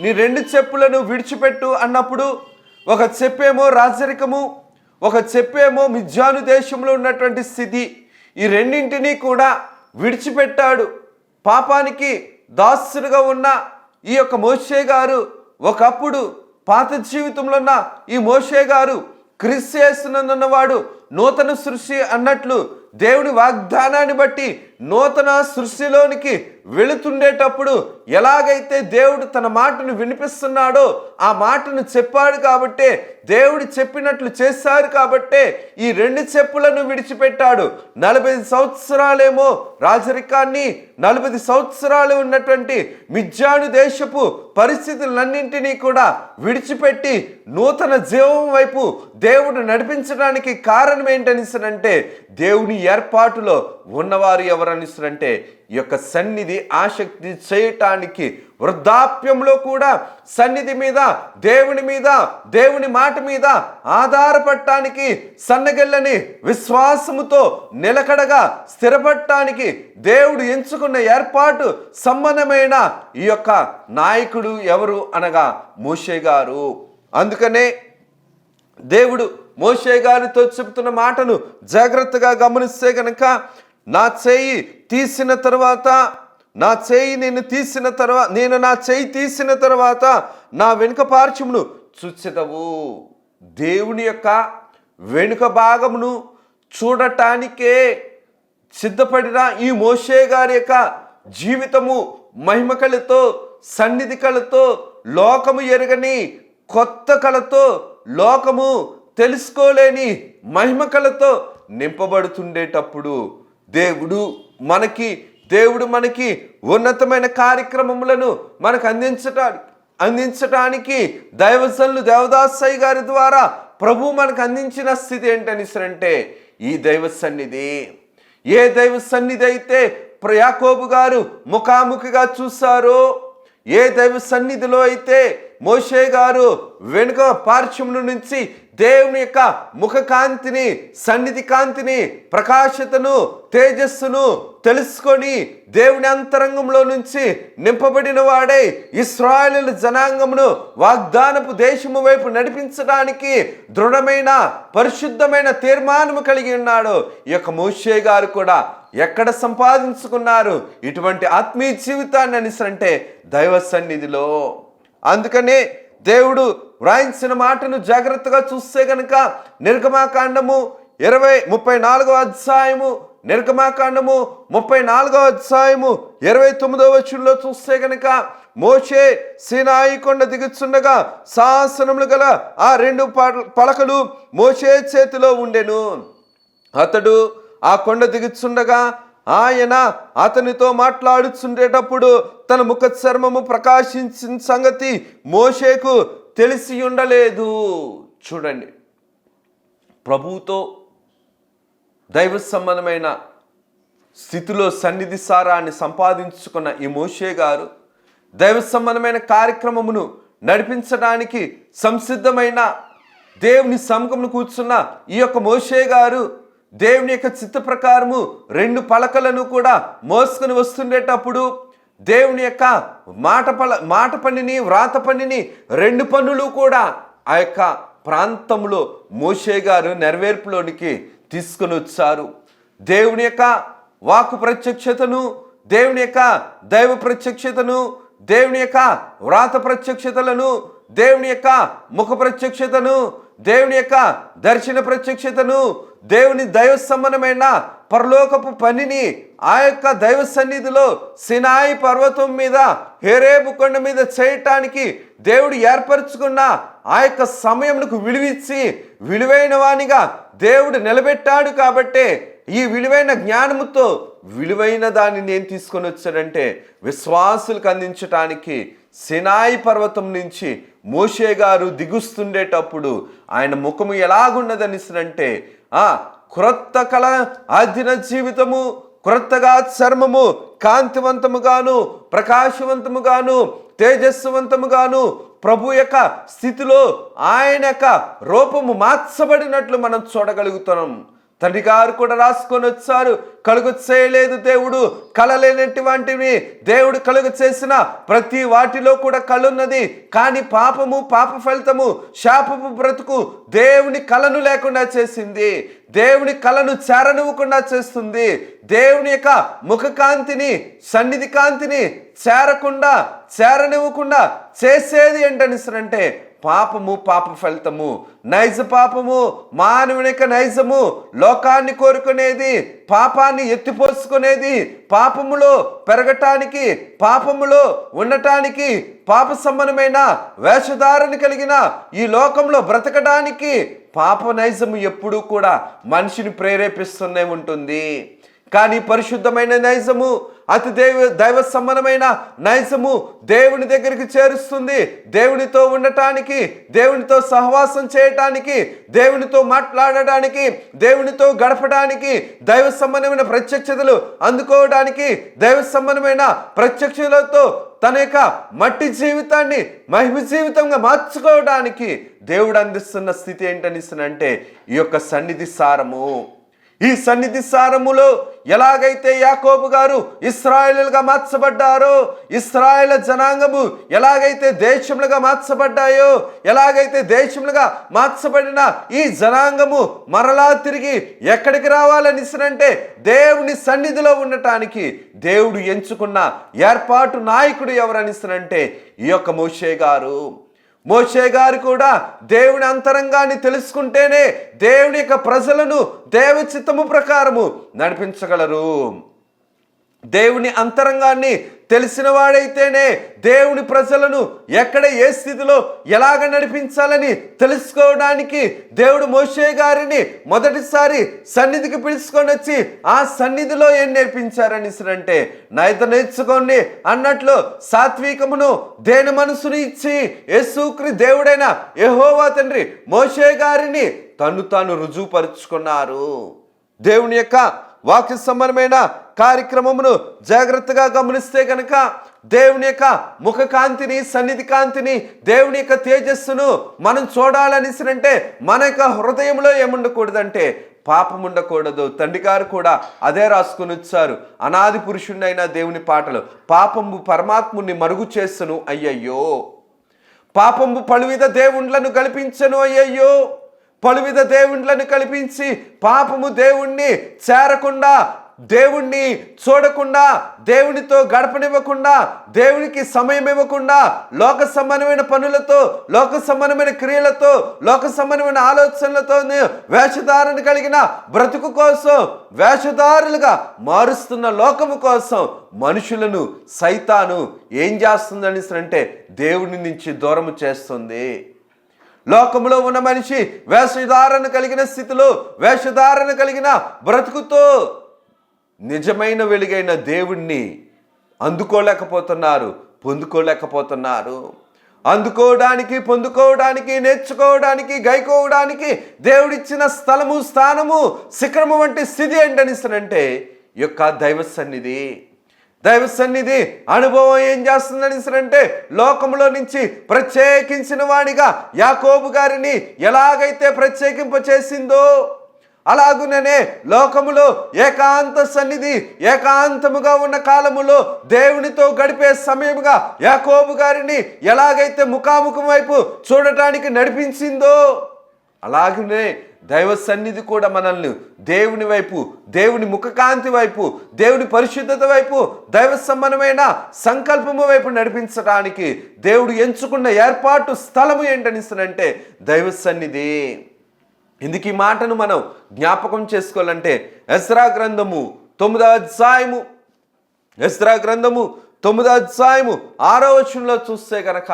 నీ 2 చెప్పులను విడిచిపెట్టు అన్నప్పుడు ఒక చెప్పేమో రాజరికము, ఒక చెప్పేమో మిద్యాను దేశంలో ఉన్నటువంటి స్థితి. ఈ రెండింటినీ కూడా విడిచిపెట్టాడు. పాపానికి దాసుడుగా ఉన్న ఈ యొక్క మోషే గారు ఒకప్పుడు పాత జీవితంలో ఉన్న ఈ మోషే గారు క్రీస్తు యేసునందున్నవాడు నూతన సృష్టి అన్నట్లు దేవుడి వాగ్దానాన్ని బట్టి నూతన సృష్టిలోనికి వెళుతుండేటప్పుడు ఎలాగైతే దేవుడు తన మాటను వినిపిస్తున్నాడో ఆ మాటను చెప్పాడు కాబట్టే, దేవుడు చెప్పినట్లు చేశారు కాబట్టే ఈ 2 చెప్పులను విడిచిపెట్టాడు. 40 సంవత్సరాలేమో రాజరికాన్ని, 40 సంవత్సరాలు ఉన్నటువంటి మిద్యాను దేశపు పరిస్థితులన్నింటినీ కూడా విడిచిపెట్టి నూతన జీవం వైపు దేవుడు నడిపించడానికి కారణం ఏంటనిసనంటే దేవుని ఏర్పాటులో ఉన్నవారు ఎవరనిసరంటే ఈ యొక్క సన్నిధి ఆసక్తి చేయటానికి, వృద్ధాప్యంలో కూడా సన్నిధి మీద, దేవుని మీద, దేవుని మాట మీద ఆధారపడటానికి, సన్నగిల్లని విశ్వాసముతో నిలకడగా స్థిరపడటానికి దేవుడు ఎంచుకున్న ఏర్పాటు సంబంధమైన ఈ యొక్క నాయకుడు ఎవరు అనగా మోషే గారు. అందుకనే దేవుడు మోషే గారితో చెబుతున్న మాటను జాగ్రత్తగా గమనిస్తే కనుక నా చేయి తీసిన తర్వాత నేను నా చేయి తీసిన తర్వాత నా వెనుక పార్శ్వమును చూచెదవు. దేవుని యొక్క వెనుక భాగమును చూడటానికే సిద్ధపడిన ఈ మోషే గారి యొక్క జీవితము మహిమ కళతో, సన్నిధి కళతో, లోకము ఎరగని కొత్త కళతో, లోకము తెలుసుకోలేని మహిమ కళతో నింపబడుతుండేటప్పుడు దేవుడు మనకి ఉన్నతమైన కార్యక్రమములను మనకు అందించటానికి దైవజనులు దేవదాసయ్య గారి ద్వారా ప్రభు మనకు అందించిన స్థితి ఏంటనిసరంటే ఈ దైవ సన్నిధి. ఏ దైవ సన్నిధి అయితే యాకోబు గారు ముఖాముఖిగా చూశారో, ఏ దైవ సన్నిధిలో అయితే మోషే గారు వెనుక పార్శ్వముల నుంచి దేవుని యొక్క ముఖ కాంతిని, సన్నిధి కాంతిని, ప్రకాశతను, తేజస్సును తెలుసుకొని దేవుని అంతరంగంలో నుంచి నింపబడిన వాడే ఇశ్రాయేలు జనాంగమును వాగ్దానపు దేశము వైపు నడిపించడానికి దృఢమైన పరిశుద్ధమైన తీర్మానము కలిగి ఉన్నాడు. ఈ యొక్క మోషే గారు కూడా ఎక్కడ సంపాదించుకున్నారు ఇటువంటి ఆత్మీయ జీవితాన్ని అనిసరంటే దైవ సన్నిధిలో. అందుకనే దేవుడు వ్రాయించిన మాటను జాగ్రత్తగా చూస్తే కనుక నిర్గమాకాండము 34వ అధ్యాయము, నిర్గమాకాండము 34వ అధ్యాయము 29వ వచనంలో చూస్తే కనుక మోషే సీనాయి కొండ దిగుచుండగా శాసనములు గల ఆ 2 పలకలు మోషే చేతిలో ఉండెను. అతడు ఆ కొండ దిగుచుండగా ఆయన అతనితో మాట్లాడుచుండేటప్పుడు తన ముఖ చర్మము ప్రకాశించిన సంగతి మోషేకు తెలిసి ఉండలేదు. చూడండి, ప్రభువుతో దైవ సంబంధమైన స్థితిలో సన్నిధి సారాన్ని సంపాదించుకున్న ఈ మోషే గారు దైవ సంబంధమైన కార్యక్రమమును నడిపించడానికి సంసిద్ధమైన దేవుని సముఖమును కూర్చున్న ఈ యొక్క మోషే గారు దేవుని యొక్క చిత్త ప్రకారము 2 పలకలను కూడా మోసుకొని వస్తుండేటప్పుడు దేవుని యొక్క మాట పనిని, వ్రాత పనిని, 2 పనులు కూడా ఆ యొక్క ప్రాంతంలో మోషే గారు నెరవేర్పులోనికి తీసుకొని వచ్చారు. దేవుని యొక్క వాక్కు ప్రత్యక్షతను, దేవుని యొక్క దైవ ప్రత్యక్షతను, దేవుని యొక్క వ్రాత ప్రత్యక్షతలను, దేవుని యొక్క ముఖ ప్రత్యక్షతను, దేవుని యొక్క దర్శన ప్రత్యక్షతను, దేవుని దైవ సంబంధమైన పరలోకపు పనిని ఆ యొక్క దైవ సన్నిధిలో సినాయి పర్వతం మీద హెరేబు కొండ మీద చేయటానికి దేవుడు ఏర్పరచుకున్న ఆ యొక్క సమయమునకు విలువిచ్చి విలువైన వానిగా దేవుడు నిలబెట్టాడు. కాబట్టే ఈ విలువైన జ్ఞానముతో విలువైన దానిని ఏం తీసుకొని వచ్చాడంటే విశ్వాసులకు అందించటానికి సినాయి పర్వతం నుంచి మోషే గారు దిగుస్తుండేటప్పుడు ఆయన ముఖము ఎలాగున్నదనిసరంటే క్రొత్త కళ ఆదిన జీవితము, క్రొత్తగా చర్మము కాంతివంతముగాను ప్రకాశవంతముగాను తేజస్సువంతముగాను ప్రభు యొక్క స్థితిలో ఆయన యొక్క రూపము మార్చబడినట్లు మనం చూడగలుగుతున్నాం. తండ్రి గారు కూడా రాసుకొని వచ్చారు, కలుగు చేయలేదు దేవుడు కలలేనటువంటివి, దేవుడు కలుగు చేసిన ప్రతి వాటిలో కూడా కలున్నది. కానీ పాపము, పాప ఫలితము, శాపపు బ్రతుకు దేవుని కళను లేకుండా చేసింది, దేవుని కళను చేరనివ్వకుండా చేస్తుంది. దేవుని యొక్క ముఖకాంతిని, సన్నిధి కాంతిని చేరనివ్వకుండా చేసేది ఏంటనిసరంటే పాపము, పాప ఫలితము, నైజ పాపము, మానవుని యొక్క నైజము, లోకాన్ని కోరుకునేది, పాపాన్ని ఎత్తిపోసుకునేది, పాపములో పెరగటానికి, పాపములో ఉండటానికి, పాప సంబంధమైన వేషధారణ కలిగిన ఈ లోకంలో బ్రతకడానికి పాప నైజము ఎప్పుడూ కూడా మనిషిని ప్రేరేపిస్తూనే ఉంటుంది. కానీ పరిశుద్ధమైన నైజము, అతి దైవ సంబంధమైన నైజము దేవుని దగ్గరికి చేరుస్తుంది. దేవునితో ఉండటానికి, దేవునితో సహవాసం చేయటానికి, దేవునితో మాట్లాడడానికి, దేవునితో గడపడానికి, దైవ సంబంధమైన ప్రత్యక్షతలు అందుకోవడానికి, దైవ సంబంధమైన ప్రత్యక్షతలతో తన యొక్క మట్టి జీవితాన్ని మహిమ జీవితంగా మార్చుకోవడానికి దేవుడు అందిస్తున్న స్థితి ఏంటనిస్తున్నంటే ఈ యొక్క సన్నిధి సారము. ఈ సన్నిధి సారములో ఎలాగైతే యాకోబు గారు ఇశ్రాయేలుగా మార్చబడ్డారో, ఇశ్రాయేల్ జనాంగము ఎలాగైతే దేశములుగా మార్చబడ్డాయో, ఎలాగైతే దేశములుగా మార్చబడిన ఈ జనాంగము మరలా తిరిగి ఎక్కడికి రావాలనిసరంటే దేవుని సన్నిధిలో ఉండటానికి దేవుడు ఎంచుకున్న ఏర్పాటు నాయకుడు ఎవరనిసరంటే ఈ యొక్క మోషే గారు. మోషే గారు కూడా దేవుని అంతరంగాన్ని తెలుసుకుంటేనే దేవుని యొక్క ప్రజలను దేవ చిత్తము ప్రకారము నడిపించగలరు. దేవుని అంతరంగాన్ని తెలిసిన వాడైతేనే దేవుని ప్రజలను ఎక్కడ ఏ స్థితిలో ఎలాగ నడిపించాలని తెలుసుకోవడానికి దేవుడు మోషే గారిని మొదటిసారి సన్నిధికి పిలుచుకొని వచ్చి ఆ సన్నిధిలో ఏం నేర్పించారని అంటే నేర్చుకోండి అన్నట్లు సాత్వికమును దేని మనసును ఇచ్చి యేసుక్రీస్తు దేవుడైన యెహోవా తండ్రి మోషే గారిని తాను రుజువుపరుచుకున్నారు. దేవుని యొక్క వాక్య సంబంధమైన కార్యక్రమమును జాగ్రత్తగా గమనిస్తే కనుక దేవుని యొక్క ముఖ కాంతిని, సన్నిధి కాంతిని, దేవుని యొక్క తేజస్సును మనం చూడాలనిసినంటే మన యొక్క హృదయంలో ఏముండకూడదంటే పాపం ఉండకూడదు. తండ్రి గారు కూడా అదే రాసుకుని వచ్చారు. అనాది పురుషుడైన దేవుని పాటలు, పాపము పరమాత్ముని మరుగు చేసను అయ్యయ్యో, పాపము పలువిధ దేవుండ్లను కల్పించను అయ్యయ్యో, పలువిధ దేవుండ్లను కల్పించి పాపము దేవుణ్ణి చేరకుండా, దేవుణ్ణి చూడకుండా, దేవునితో గడపనివ్వకుండా, దేవునికి సమయం ఇవ్వకుండా, లోక సంబంధమైన పనులతో, లోక సంబంధమైన క్రియలతో, లోక సంబంధమైన ఆలోచనలతో వేషధారణ కలిగిన బ్రతుకు కోసం వేషధారులుగా మారుస్తున్న లోకము కోసం మనుషులను సైతాను ఏం చేస్తుందని అంటే దేవుని నుంచి దూరం చేస్తుంది. లోకంలో ఉన్న మనిషి వేషధారణ కలిగిన స్థితిలో, వేషధారణ కలిగిన బ్రతుకుతో నిజమైన వెలుగైన దేవుణ్ణి అందుకోలేకపోతున్నారు, పొందుకోలేకపోతున్నారు. అందుకోవడానికి, పొందుకోవడానికి, నేర్చుకోవడానికి, గైకోవడానికి దేవుడిచ్చిన స్థలము, స్థానము, శిఖరము వంటి స్థితి ఏంటనిస్తానంటే ఈ యొక్క దైవ సన్నిధి. దైవ సన్నిధి అనుభవం ఏం చేస్తుందని అంటే లోకంలో నుంచి ప్రత్యేకించిన వాడిగా యాకోబు గారిని ఎలాగైతే ప్రత్యేకింపచేసిందో అలాగుననే లోకములో ఏకాంత సన్నిధి, ఏకాంతముగా ఉన్న కాలములో దేవునితో గడిపే సమయముగా యాకోబు గారిని ఎలాగైతే ముఖాముఖం వైపు చూడటానికి నడిపించిందో అలాగనే దైవ సన్నిధి కూడా మనల్ని దేవుని వైపు, దేవుని ముఖకాంతి వైపు, దేవుని పరిశుద్ధత వైపు, దైవ సంబంధమైన సంకల్పము వైపు నడిపించడానికి దేవుడు ఎంచుకున్న ఏర్పాటు స్థలము ఏంటనిస్తానంటే దైవ సన్నిధి. ఇందుకు ఈ మాటను మనం జ్ఞాపకం చేసుకోవాలంటే ఎజ్రా గ్రంథము 9వ అధ్యాయము 9వ అధ్యాయము 6వ వచనంలో చూస్తే గనక,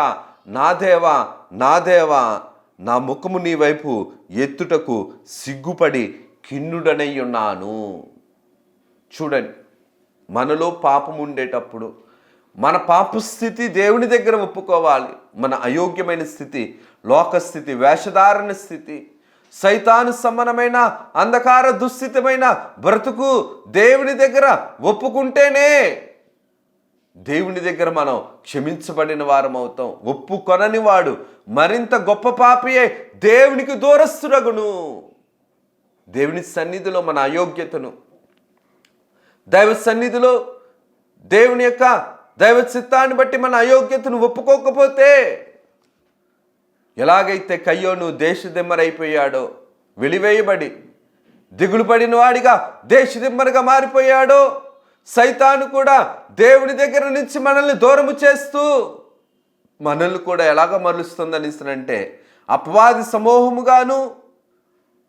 నా దేవా నా దేవా, నా ముఖము నీ వైపు ఎత్తుటకు సిగ్గుపడి కిన్నుడనై ఉన్నాను. చూడండి, మనలో పాపం ఉండేటప్పుడు మన పాప స్థితి దేవుని దగ్గర ఒప్పుకోవాలి. మన అయోగ్యమైన స్థితి, లోకస్థితి, వేషధారణ స్థితి, సైతాను సమానమైన అంధకార దుస్థితమైన బ్రతుకు దేవుని దగ్గర ఒప్పుకుంటేనే దేవుని దగ్గర మనం క్షమించబడిన వారం అవుతాం. ఒప్పుకొనని వాడు మరింత గొప్ప పాపియే దేవునికి దూరస్తురగును. దేవుని సన్నిధిలో మన అయోగ్యతను, దైవ సన్నిధిలో దేవుని యొక్క దైవ చిత్తాన్ని బట్టి మన అయోగ్యతను ఒప్పుకోకపోతే, ఎలాగైతే కయ్యోను దేశదిమ్మరైపోయాడో, వెలివేయబడి దిగులు పడిన వాడిగా దేశదిమ్మరిగా మారిపోయాడో, సైతాను కూడా దేవుని దగ్గర నుంచి మనల్ని దూరము చేస్తూ మనల్ని కూడా ఎలాగ మరులుస్తుందని అంటే, అపవాది సమూహముగాను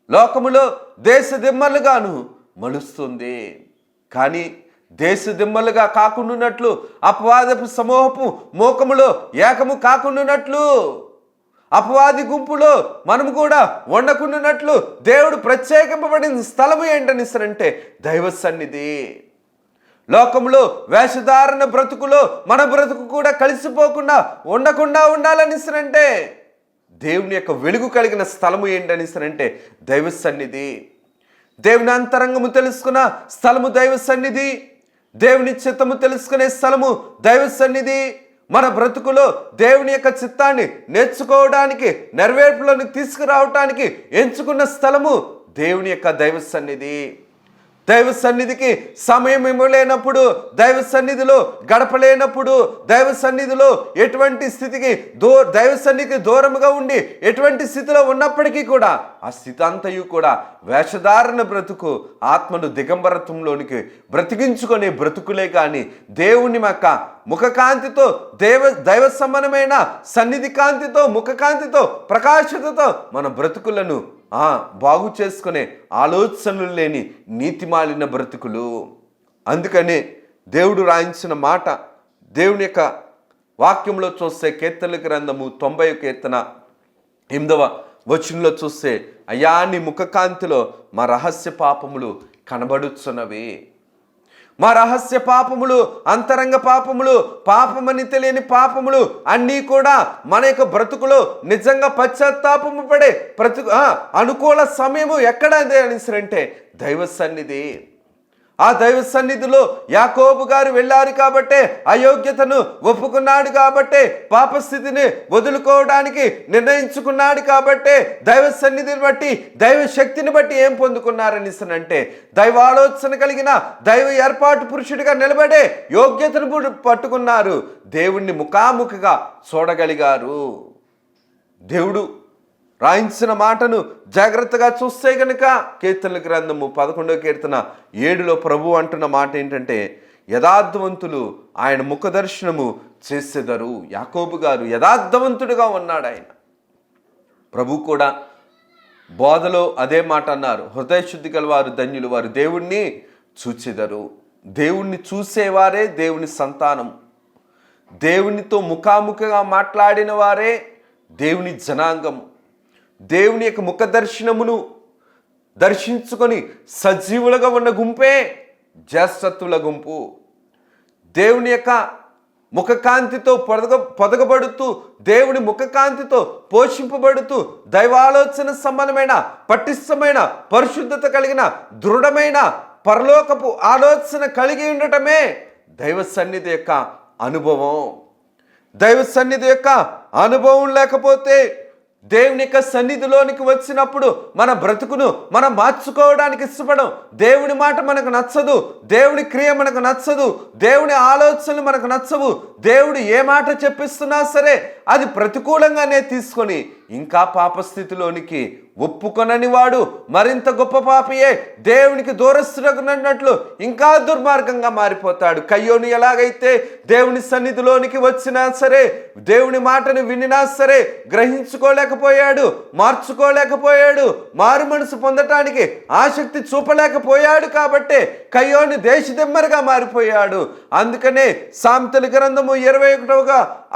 లోకములో దేశదిమ్మలుగాను మలుస్తుంది. కానీ దేశదిమ్మలుగా కాకుండానట్లు, అపవాదపు సమూహపు మోకములో ఏకము కాకుండానట్లు, అపవాది గుంపులో మనము కూడా ఉండకుండానట్లు దేవుడు ప్రత్యేకింపబడిన స్థలము ఏంటనిస్తారంటే దైవ సన్నిధి. లోకంలో వేషధారణ బ్రతుకులో మన బ్రతుకు కూడా కలిసిపోకుండా ఉండకుండా ఉండాలనిస్తారంటే దేవుని యొక్క వెలుగు కలిగిన స్థలము ఏంటనిస్తారంటే దైవ సన్నిధి. దేవుని అంతరంగము తెలుసుకున్న స్థలము దైవ సన్నిధి. దేవుని చిత్తము తెలుసుకునే స్థలము దైవ సన్నిధి. మన బ్రతుకులో దేవుని యొక్క చిత్తాన్ని నేర్చుకోవడానికి, నెరవేర్పులను తీసుకురావటానికి ఎంచుకున్న స్థలము దేవుని యొక్క దైవ సన్నిధి. దైవ సన్నిధికి సమయం ఇవ్వలేనప్పుడు, దైవ సన్నిధిలో గడపలేనప్పుడు, దైవ సన్నిధిలో ఎటువంటి స్థితికి దైవ సన్నిధికి దూరముగా ఉండి ఎటువంటి స్థితిలో ఉన్నప్పటికీ కూడా ఆ స్థితి అంతయు కూడా వేషధారణ బ్రతుకు, ఆత్మను దిగంబరత్వంలోనికి బ్రతికించుకునే బ్రతుకులే కానీ దేవుని యొక్క ముఖకాంతితో, దైవ సమానమైన సన్నిధి కాంతితో, ముఖకాంతితో, ప్రకాశతతో మన బ్రతుకులను బాగు చేసుకునే ఆలోచనలు లేని నీతిమాలిన బ్రతుకులు. అందుకనే దేవుడు రాయించిన మాట దేవుని యొక్క వాక్యంలో చూస్తే, కీర్తనల గ్రంథము 90వ కీర్తన 8వ వచనంలో చూస్తే, అయ్యా నీ ముఖకాంతిలో మా రహస్య పాపములు కనబడుచున్నవి. మా రహస్య పాపములు, అంతరంగ పాపములు, పాపమని తెలియని పాపములు అన్నీ కూడా మన యొక్క బ్రతుకులో నిజంగా పశ్చాత్తాపము పడే అనుకూల సమయము ఎక్కడ అంటే దైవ సన్నిధి. ఆ దైవ సన్నిధిలో యాకోబు గారు వెళ్ళారు కాబట్టే, అయోగ్యతను ఒప్పుకున్నాడు కాబట్టే, పాపస్థితిని వదులుకోవడానికి నిర్ణయించుకున్నాడు కాబట్టే, దైవ సన్నిధిని బట్టి, దైవ శక్తిని బట్టి ఏం పొందుకున్నారని అంటే దైవ ఆలోచన కలిగిన దైవ ఏర్పాటు పురుషుడిగా నిలబడే యోగ్యతను పట్టుకున్నారు. దేవుణ్ణి ముఖాముఖిగా చూడగలిగారు. దేవుడు రాయించిన మాటను జాగ్రత్తగా చూస్తే గనుక, కీర్తనల గ్రంథము 11వ కీర్తన 7లో ప్రభు అంటున్న మాట ఏంటంటే, యథార్థవంతులు ఆయన ముఖదర్శనము చేసేదరు. యాకోబు గారు యథార్థవంతుడిగా ఉన్నాడు. ఆయన ప్రభు కూడా బోధలో అదే మాట అన్నారు, హృదయశుద్ధి గల వారు ధన్యులు, వారు దేవుణ్ణి చూచెదరు. దేవుణ్ణి చూసేవారే దేవుని సంతానం. దేవునితో ముఖాముఖిగా మాట్లాడిన వారే దేవుని జనాంగం. దేవుని యొక్క ముఖ దర్శనమును దర్శించుకొని సజీవులుగా ఉన్న గుంపే జ్యేష్ఠత్వుల గుంపు. దేవుని యొక్క ముఖకాంతితో పొదగబడుతూ, దేవుని ముఖకాంతితో పోషింపబడుతూ, దైవాలోచన సంబంధమైన పటిష్టమైన పరిశుద్ధత కలిగిన దృఢమైన పరలోకపు ఆలోచన కలిగి ఉండటమే దైవ సన్నిధి యొక్క అనుభవం. దైవ సన్నిధి యొక్క అనుభవం లేకపోతే, దేవుని యొక్క సన్నిధిలోనికి వచ్చినప్పుడు మన బ్రతుకును మనం మార్చుకోవడానికి ఇష్టపడం. దేవుని మాట మనకు నచ్చదు, దేవుని క్రియ మనకు నచ్చదు, దేవుని ఆలోచనలు మనకు నచ్చవు. దేవుడు ఏ మాట చెప్పిస్తున్నా సరే అది ప్రతికూలంగానే తీసుకొని ఇంకా పాపస్థితిలోనికి ఒప్పుకొనని వాడు మరింత గొప్ప పాపియే, దేవునికి దూరస్తుడగునట్లు ఇంకా దుర్మార్గంగా మారిపోతాడు. కయ్యోను ఎలాగైతే దేవుని సన్నిధిలోనికి వచ్చినా సరే, దేవుని మాటను వినినా సరే గ్రహించుకోలేకపోయాడు, మార్చుకోలేకపోయాడు, మారు మనసు పొందటానికి ఆసక్తి చూపలేకపోయాడు. కాబట్టే కయ్యోను దేశదిమ్మరిగా మారిపోయాడు. అందుకనే సామెతల గ్రంథము 21వ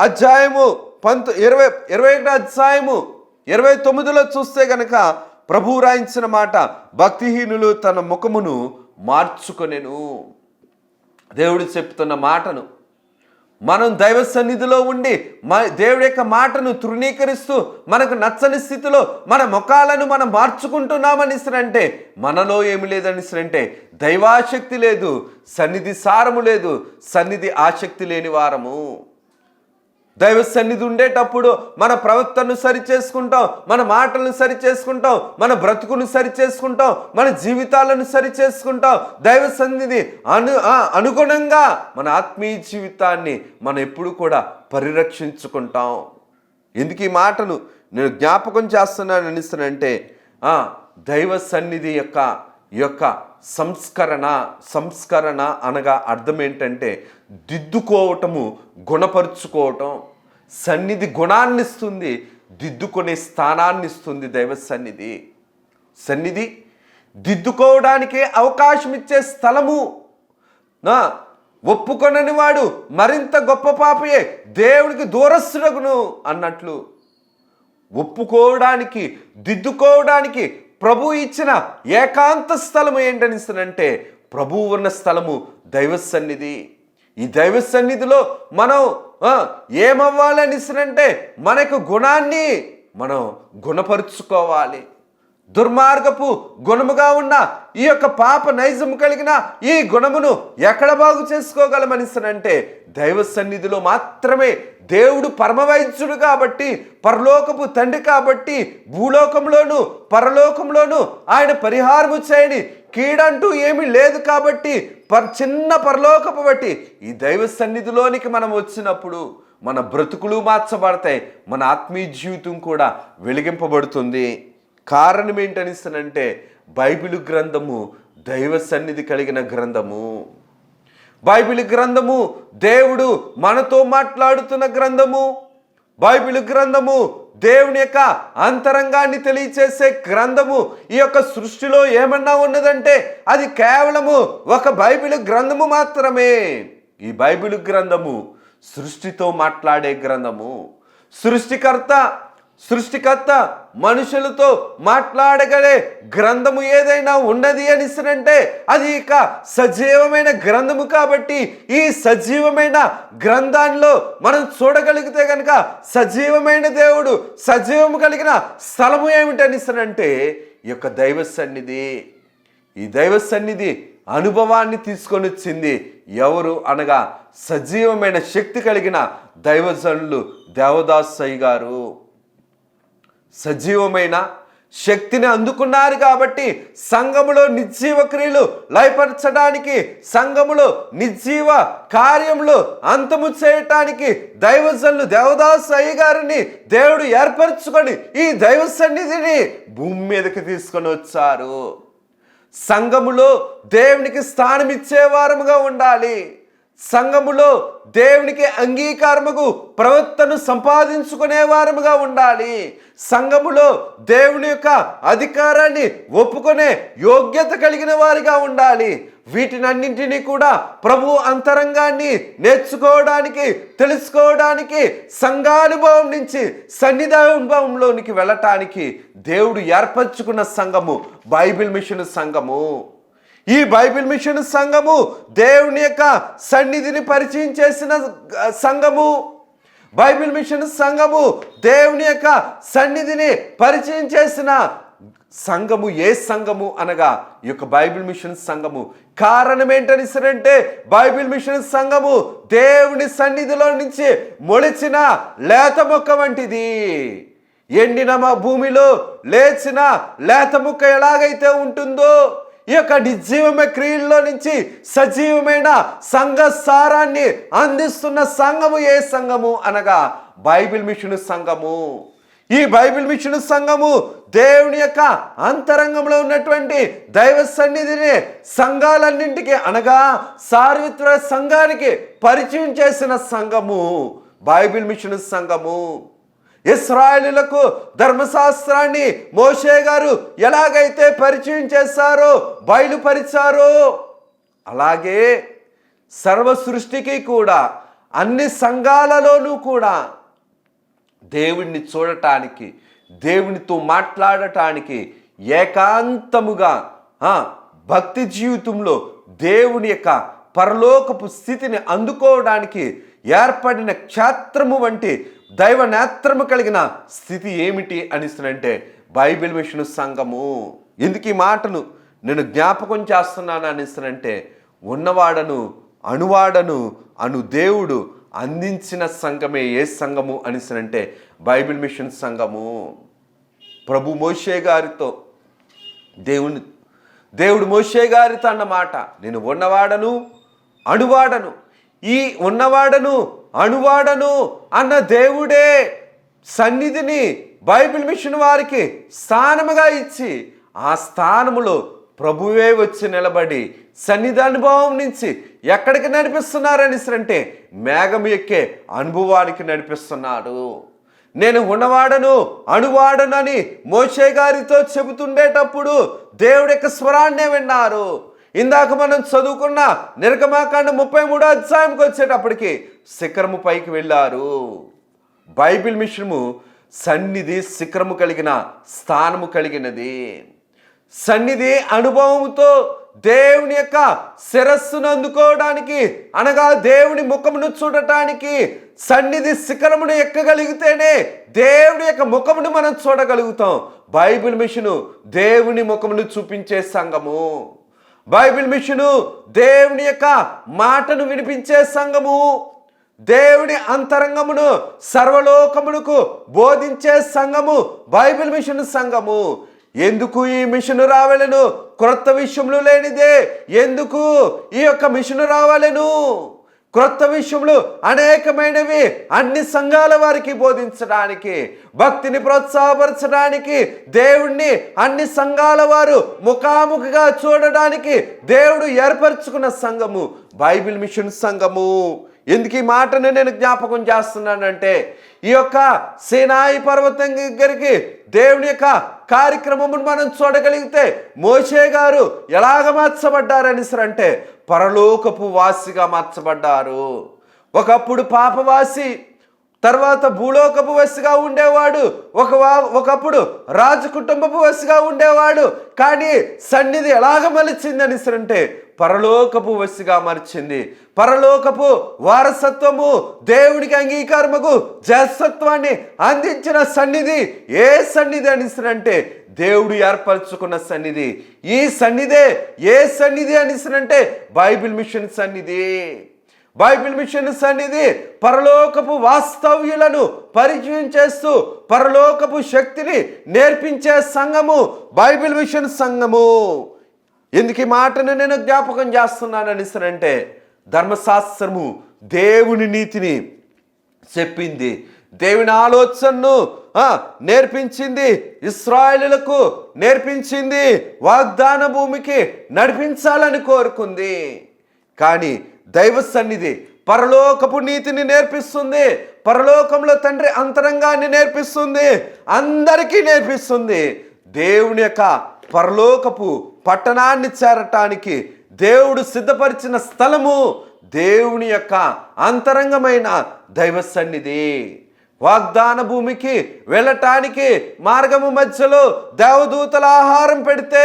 అధ్యాయము 21వ అధ్యాయము 29లో చూస్తే గనక ప్రభువు రాయించిన మాట, భక్తిహీనులు తన ముఖమును మార్చుకొనెను. దేవుడు చెప్తున్న మాటను మనం దైవ సన్నిధిలో ఉండి దేవుడి యొక్క మాటను తృణీకరిస్తూ మనకు నచ్చని స్థితిలో మన ముఖాలను మనం మార్చుకుంటున్నామనిసరంటే మనలో ఏమి లేదనిసరంటే దైవాశక్తి లేదు, సన్నిధి సారము లేదు, సన్నిధి ఆసక్తి లేని వారము. దైవ సన్నిధి ఉండేటప్పుడు మన ప్రవర్తనను సరి చేసుకుంటాం, మన మాటలను సరి చేసుకుంటాం, మన బ్రతుకును సరి చేసుకుంటాం, మన జీవితాలను సరి చేసుకుంటాం. దైవ సన్నిధి అనుగుణంగా మన ఆత్మీయ జీవితాన్ని మనం ఎప్పుడు కూడా పరిరక్షించుకుంటాం. ఎందుకు ఈ మాటను నేను జ్ఞాపకం చేస్తున్నాను అనిస్తానంటే, దైవ సన్నిధి యొక్క సంస్కరణ అనగా అర్థం ఏంటంటే దిద్దుకోవటము, గుణపరుచుకోవటం. సన్నిధి గుణాన్ని ఇస్తుంది, దిద్దుకునే స్థానాన్ని ఇస్తుంది. దైవ సన్నిధి దిద్దుకోవడానికే అవకాశం ఇచ్చే స్థలము. ఒప్పుకొనని వాడు మరింత గొప్ప పాపయే, దేవునికి దూరస్తుడగును అన్నట్లు ఒప్పుకోవడానికి, దిద్దుకోవడానికి ప్రభు ఇచ్చిన ఏకాంత స్థలము ఏంటనిస్తానంటే ప్రభువు ఉన్న స్థలము దైవ సన్నిధి. ఈ దైవ సన్నిధిలో మనం ఏమవ్వాలనిస్తానంటే మనకు గుణాన్ని మనం గుణపరుచుకోవాలి. దుర్మార్గపు గుణముగా ఉన్న ఈ యొక్క పాప నైజము కలిగిన ఈ గుణమును ఎక్కడ బాగు చేసుకోగలమనిస్తానంటే దైవ సన్నిధిలో మాత్రమే. దేవుడు పరమవైద్యుడు కాబట్టి, పరలోకపు తండ్రి కాబట్టి, భూలోకంలోను పరలోకంలోను ఆయన పరిహారము చేయని కీడంటూ ఏమీ లేదు కాబట్టి, చిన్న పరలోకపు బట్టి ఈ దైవ సన్నిధిలోనికి మనం వచ్చినప్పుడు మన బ్రతుకులు మార్చబడతాయి, మన ఆత్మీయ జీవితం కూడా వెలిగింపబడుతుంది. కారణం ఏంటనిస్తానంటే బైబిల్ గ్రంథము దైవ సన్నిధి కలిగిన గ్రంథము. బైబిల్ గ్రంథము దేవుడు మనతో మాట్లాడుతున్న గ్రంథము. బైబిల్ గ్రంథము దేవుని యొక్క అంతరంగాన్ని తెలియచేసే గ్రంథము. ఈ యొక్క సృష్టిలో ఏమన్నా ఉన్నదంటే అది కేవలము ఒక బైబిల్ గ్రంథము మాత్రమే. ఈ బైబిల్ గ్రంథము సృష్టితో మాట్లాడే గ్రంథము. సృష్టికర్త మనుషులతో మాట్లాడగలే గ్రంథము ఏదైనా ఉన్నది అనిసరంటే అది ఇక సజీవమైన గ్రంథము. కాబట్టి ఈ సజీవమైన గ్రంథాల్లో మనం చూడగలిగితే కనుక సజీవమైన దేవుడు, సజీవము కలిగిన స్థలము ఏమిటనిసరంటే ఈ యొక్క దైవ సన్నిధి. ఈ దైవ సన్నిధి అనుభవాన్ని తీసుకొని వచ్చింది ఎవరు అనగా సజీవమైన శక్తి కలిగిన దైవజనులు దేవదాసయ్య గారు. సజీవమైన శక్తిని అందుకున్నారు కాబట్టి సంఘములో నిర్జీవ క్రియలు లయపరచడానికి, సంఘములో నిర్జీవ కార్యములు అంతము చేయటానికి దైవజనులు దేవదాసయ్య గారిని దేవుడు ఏర్పరచుకొని ఈ దైవ సన్నిధిని భూమి మీదకి తీసుకొని వచ్చారు. సంఘములో దేవునికి స్థానం ఇచ్చేవారముగా ఉండాలి. సంఘములో దేవునికి అంగీకారముకు ప్రవర్తన సంపాదించుకునే వారముగా ఉండాలి. సంఘములో దేవుని యొక్క అధికారాన్ని ఒప్పుకునే యోగ్యత కలిగిన వారిగా ఉండాలి. వీటినన్నింటినీ కూడా ప్రభు అంతరంగాన్ని నేర్చుకోవడానికి, తెలుసుకోవడానికి, సంఘానుభవం నుంచి సన్నిధానుభవంలోనికి వెళ్ళటానికి దేవుడు ఏర్పరచుకున్న సంఘము బైబిల్ మిషన్ సంఘము. ఈ బైబిల్ మిషన్ సంఘము దేవుని యొక్క సన్నిధిని పరిచయం చేసిన సంఘము. బైబిల్ మిషన్ సంఘము దేవుని యొక్క సన్నిధిని పరిచయం చేసిన సంఘము. ఏ సంఘము అనగా ఈ యొక్క బైబిల్ మిషన్ సంఘము. కారణం ఏంటనిసరంటే బైబిల్ మిషన్ సంఘము దేవుని సన్నిధిలో నుంచి మొలిచిన లేత మొక్క వంటిది. ఎండిన భూమిలో లేచిన లేత మొక్క ఎలాగైతే ఉంటుందో ఈ యొక్క నిర్జీవమైన క్రియల్లో నుంచి సజీవమైన సంఘ సారాన్ని అందిస్తున్న సంఘము ఏ సంఘము అనగా బైబిల్ మిషన్ సంఘము. ఈ బైబిల్ మిషన్ సంఘము దేవుని యొక్క అంతరంగంలో ఉన్నటువంటి దైవ సన్నిధిని సంఘాలన్నింటికి అనగా సార్వత్రిక సంఘానికి పరిచయం చేసిన సంఘము బైబిల్ మిషన్ సంఘము. ఇశ్రాయేలులకు ధర్మశాస్త్రాన్ని మోషే గారు ఎలాగైతే పరిచయం చేశారో, బయలుపరిచారో, అలాగే సర్వ సృష్టికి కూడా అన్ని సంఘాలలోనూ కూడా దేవుణ్ణి చూడటానికి, దేవునితో మాట్లాడటానికి, ఏకాంతముగా భక్తి జీవితంలో దేవుని యొక్క పరలోకపు స్థితిని అందుకోవడానికి ఏర్పడిన క్షేత్రము వంటి దైవ నేత్రము కలిగిన స్థితి ఏమిటి అనిస్తున్నంటే బైబిల్ మిషన్ సంఘము. ఎందుకు ఈ మాటను నేను జ్ఞాపకం చేస్తున్నాను అనిస్తున్నంటే, ఉన్నవాడను అణువాడను అను దేవుడు అందించిన సంఘమే ఏ సంఘము అనిస్తున్నంటే బైబిల్ మిషన్ సంఘము. ప్రభు మోషే గారితో దేవుడు మోషే గారితో అన్నమాట, నేను ఉన్నవాడను అణువాడను. ఈ ఉన్నవాడను అణువాడను అన్న దేవుడే సన్నిధిని బైబిల్ మిషన్ వారికి స్థానముగా ఇచ్చి, ఆ స్థానములో ప్రభువే వచ్చి నిలబడి సన్నిధి అనుభవం నుంచి ఎక్కడికి నడిపిస్తున్నారని అంటే మేఘం ఎక్కే అనుభవానికి నడిపిస్తున్నాడు. నేను ఉన్నవాడను అణువాడనని మోషే గారితో చెబుతుండేటప్పుడు దేవుడి యొక్క స్వరాన్నే విన్నారు. ఇందాక మనం చదువుకున్న నిర్గమాకాండ 33వ అధ్యాయంకి వచ్చేటప్పటికి శిఖరము పైకి వెళ్ళారు. బైబిల్ మిషను సన్నిధి శిఖరము కలిగిన స్థానము కలిగినది. సన్నిధి అనుభవంతో దేవుని యొక్క శిరస్సును అందుకోవడానికి, అనగా దేవుని ముఖమును చూడటానికి సన్నిధి శిఖరమును ఎక్కగలిగితేనే దేవుని యొక్క ముఖమును మనం చూడగలుగుతాం. బైబిల్ మిషను దేవుని ముఖమును చూపించే సంఘము. బైబిల్ మిషను దేవుని యొక్క మాటను వినిపించే సంఘము. దేవుని అంతరంగమును సర్వలోకమునకు బోధించే సంఘము బైబిల్ మిషన్ సంఘము. ఎందుకు ఈ మిషను రావాలను? క్రొత్త విషయములు లేనిదే ఎందుకు ఈ యొక్క మిషను రావాలను? క్రొత్త విషయములు అనేకమైనవి అన్ని సంఘాల వారికి బోధించడానికి, భక్తిని ప్రోత్సాహపరచడానికి, దేవుణ్ణి అన్ని సంఘాల వారు ముఖాముఖిగా చూడడానికి దేవుడు ఏర్పరచుకున్న సంఘము బైబిల్ మిషన్ సంఘము. ఎందుకు ఈ మాటను నేను జ్ఞాపకం చేస్తున్నానంటే, ఈ యొక్క సీనాయి పర్వతం దగ్గరికి దేవుని యొక్క కార్యక్రమమును మనం చూడగలిగితే మోషే గారు ఎలాగ మార్చబడ్డారని అంటే పరలోకపు వాసిగా మార్చబడ్డారు. ఒకప్పుడు పాపవాసి, తర్వాత భూలోకపు వసిగా ఉండేవాడు, ఒకప్పుడు రాజు కుటుంబపు వసిగా ఉండేవాడు. కానీ సన్నిధి ఎలాగ మలిచిందని అంటే పరలోకపు వసిగా మరిచింది. పరలోకపు వారసత్వము, దేవుడికి అంగీకారముకు జ్యేష్ఠత్వాన్ని అందించిన సన్నిధి ఏ సన్నిధి అని అంటే దేవుడు ఏర్పరచుకున్న సన్నిధి. ఈ సన్నిధే ఏ సన్నిధి అని అంటే బైబిల్ మిషన్ సన్నిధి. బైబిల్ మిషన్ సన్నిధి పరలోకపు వాస్తవ్యులను పరిచయం చేస్తూ పరలోకపు శక్తిని నేర్పించే సంఘము బైబిల్ మిషన్ సంఘము. ఎందుకు ఈ మాటను నేను జ్ఞాపకం చేస్తున్నానని అంటే ధర్మశాస్త్రము దేవుని నీతిని చెప్పింది, దేవుని ఆలోచనను నేర్పించింది, ఇశ్రాయేలులకు నేర్పించింది, వాగ్దాన భూమికి నడిపించాలని కోరుకుంది. కానీ దైవ సన్నిధి పరలోకపు నీతిని నేర్పిస్తుంది, పరలోకంలో తండ్రి అంతరంగాన్ని నేర్పిస్తుంది, అందరికీ నేర్పిస్తుంది. దేవుని యొక్క పరలోకపు పట్టణాన్ని చేరటానికి దేవుడు సిద్ధపరిచిన స్థలము దేవుని యొక్క అంతరంగమైన దైవ సన్నిధి. వాగ్దాన భూమికి వెళ్ళటానికి మార్గము మధ్యలో దేవదూతల ఆహారం పెడితే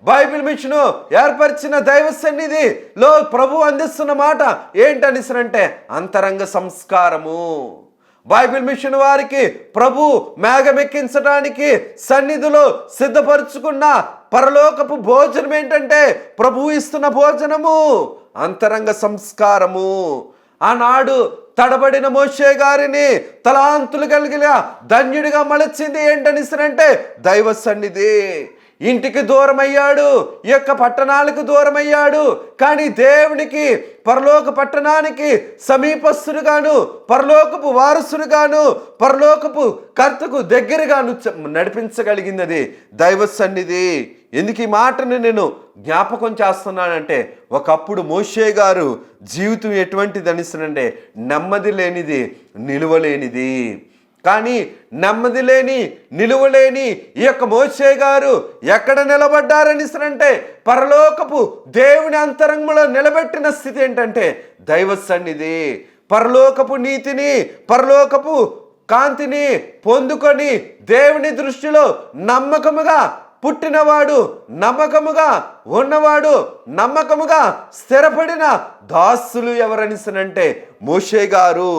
బైబిల్ మిషను ఏర్పరిచిన దైవ సన్నిధిలో ప్రభు అందిస్తున్న మాట ఏంటని అంటే అంతరంగ సంస్కారము. బైబిల్ మిషన్ వారికి ప్రభు మేఘమెక్కించడానికి సన్నిధిలో సిద్ధపరచుకున్న పరలోకపు భోజనం ఏంటంటే ప్రభు ఇస్తున్న భోజనము అంతరంగ సంస్కారము. ఆనాడు తడబడిన మోషే గారిని తలాంతులు కలిగిన ధన్యుడిగా మలచింది ఏంటని అంటే దైవ సన్నిధి. ఇంటికి దూరమయ్యాడు, ఈ యొక్క పట్టణాలకు దూరమయ్యాడు. కానీ దేవునికి, పరలోక పట్టణానికి సమీపస్తుడుగాను, పరలోకపు వారసుడుగాను, పరలోకపు కర్తకు దగ్గరగాను నడిపించగలిగినది దైవ సన్నిధి. ఎందుకు ఈ మాటను నేను జ్ఞాపకం చేస్తున్నానంటే, ఒకప్పుడు మోషే గారు జీవితం ఎటువంటిది అనిసనంటే నెమ్మది లేనిది, నిలువలేనిది. కానీ నెమ్మది లేని, నిలువలేని ఈ యొక్క మోషే గారు ఎక్కడ నిలబడ్డారనిసనంటే పరలోకపు దేవుని అంతరంగంలో నిలబెట్టిన స్థితి ఏంటంటే దైవ సన్నిధి. పరలోకపు నీతిని, పరలోకపు కాంతిని పొందుకొని దేవుని దృష్టిలో నమ్మకముగా పుట్టినవాడు, నమ్మకముగా ఉన్నవాడు, నమ్మకముగా స్థిరపడిన దాసులు ఎవరనిసనంటే మోషే గారు.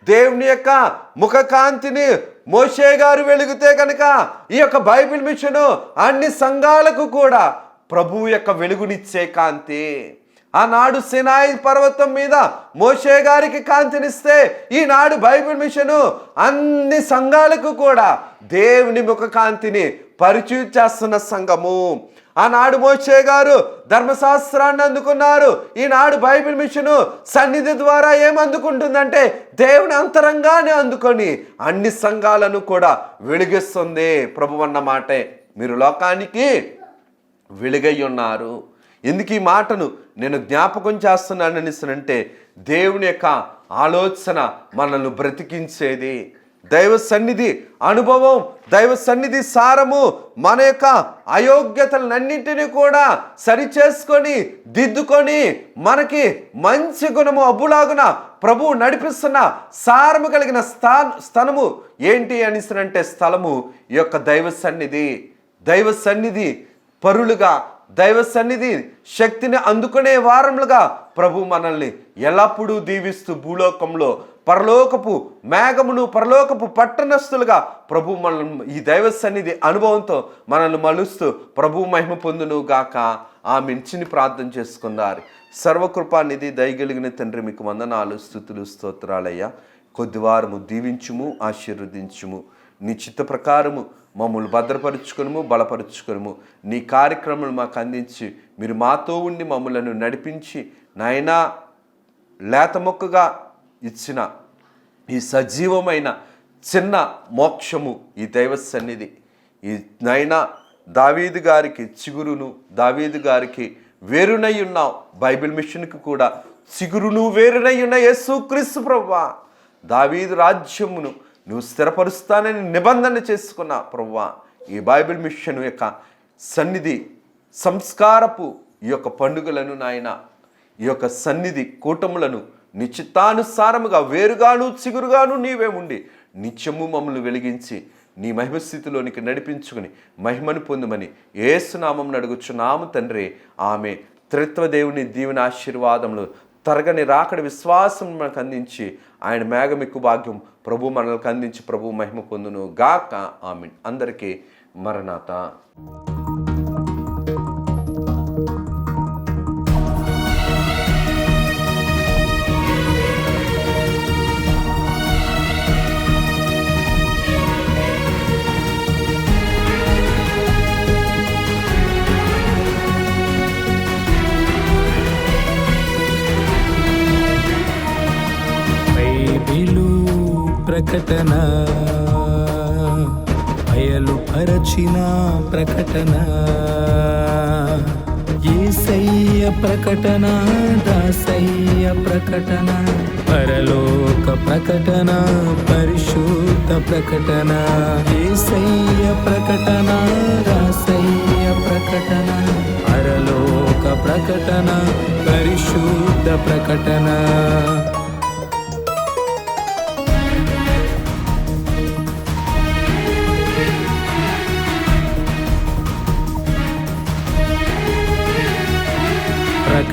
దేవుని యొక్క ముఖకాంతిని మోషే గారు వెలిగితే కనుక ఈ యొక్క బైబిల్ మిషను అన్ని సంఘాలకు కూడా ప్రభువు యొక్క వెలుగునిచ్చే కాంతి. ఆనాడు సినాయి పర్వతం మీద మోషే గారికి కాంతినిస్తే ఈనాడు బైబిల్ మిషను అన్ని సంఘాలకు కూడా దేవుని ముఖ కాంతిని పరిచయం చేస్తున్న సంఘము. ఆనాడు మోషే గారు ధర్మశాస్త్రాన్ని అందుకున్నారు. ఈనాడు బైబిల్ మిషను సన్నిధి ద్వారా ఏమందుకుంటుందంటే దేవుని అంతరంగాన్ని అందుకొని అన్ని సంఘాలను కూడా వెలిగిస్తుంది. ప్రభు అన్న మాటే, మీరు లోకానికి వెలుగై ఉన్నారు. ఎందుకు ఈ మాటను నేను జ్ఞాపకం చేస్తున్నానంటే దేవుని యొక్క ఆలోచన మనల్ని బ్రతికించేది. దైవ సన్నిధి అనుభవం, దైవ సన్నిధి సారము మన యొక్క అయోగ్యతలన్నింటినీ కూడా సరిచేసుకొని దిద్దుకొని మనకి మంచి గుణము అబ్బులాగున ప్రభువు నడిపిస్తున్న సారము కలిగిన స్థలము ఏంటి అనిసనంటే స్థలము ఈ యొక్క దైవ సన్నిధి. దైవ సన్నిధి పరులుగా, దైవ సన్నిధి శక్తిని అందుకునే వారములుగా ప్రభు మనల్ని ఎల్లప్పుడూ దీవిస్తూ భూలోకంలో పరలోకపు మేఘమును, పరలోకపు పట్టణస్థులుగా ప్రభు మనల్ని ఈ దైవ సన్నిధి అనుభవంతో మనల్ని మలుస్తూ ప్రభు మహిమ పొందును గాక. ఆమెన్. చిన్ని ప్రార్థన చేసుకున్నారు. సర్వకృపానిధి దయగలిగిన తండ్రి, మీకు వందనాలు, స్తుతులు, స్తోత్రాలయ్యా. కొద్దివారము దీవించుము, ఆశీర్వదించుము. నీ చిత్త ప్రకారము మమ్మల్ని భద్రపరుచుకొనుము, బలపరుచుకొనుము. నీ కార్యక్రమాలు మాకు అందించి మీరు మాతో ఉండి మమ్మలను నడిపించి నాయనా లేత మొక్కగా ఇచ్చిన ఈ సజీవమైన చిన్న మోక్షము ఈ దైవ సన్నిధి. ఈ నాయనా దావీదు గారికి చిగురును, దావీదు గారికి వేరునై ఉన్నావు. బైబిల్ మిషన్కి కూడా చిగురును వేరునై ఉన్న యేసుక్రీస్తు ప్రభువా, దావీదు రాజ్యమును నువ్వు స్థిరపరుస్తానని నిబంధన చేసుకున్నా ప్రభువా. ఈ బైబిల్ మిషన్ యొక్క సన్నిధి సంస్కారపు ఈ యొక్క పండుగలను నాయన, ఈ యొక్క సన్నిధి కూటములను నిశ్చితానుసారముగా వేరుగాను చిగురుగాను నీవే ఉండి నిత్యము మమ్మల్ని వెలిగించి నీ మహిమ స్థితిలోనికి నడిపించుకుని మహిమను పొందమని యేసు నామమున అడుగుచున్నాము తండ్రి. ఆమె త్రిత్వదేవుని దీవెన ఆశీర్వాదములు తరగని రాకడ విశ్వాసం మనకు అందించి ఆయన మేఘమిక్కు భాగ్యం ప్రభు మనకు అందించి ప్రభు మహిమ పొందును గాక. ఆమేన్. అందరికీ మరణాత. ప్రకటన బయలుపరచిన ప్రకటన, యేసయ్య ప్రకటన, దాసయ్య ప్రకటన, పరలోక ప్రకటన, పరిశుద్ధ ప్రకటన, యేసయ్య ప్రకటన, దాసయ్య ప్రకటన, పరలోక ప్రకటన, పరిశుద్ధ ప్రకటన.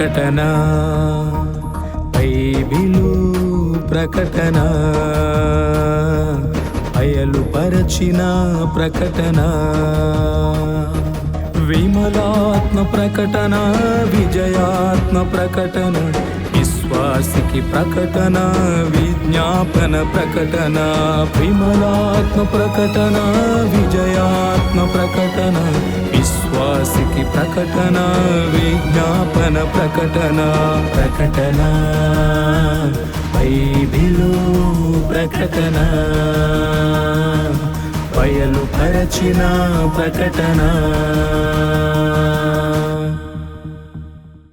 ప్రకటన బైబిలు ప్రకటన, బయలుపరచిన ప్రకటన, విమలాత్మ ప్రకటన, విజయాత్మ ప్రకటన, విశ్వాసికి ప్రకటన, విజ్ఞాపన ప్రకటన, విమలాత్మ ప్రకటన, విజయాత్మ ప్రకటన, విశ్వాసికి ప్రకటన విజ్ఞాపన ప్రకటన ప్రకటన బైబిలు ప్రకటన బయలుపరచిన ప్రకటన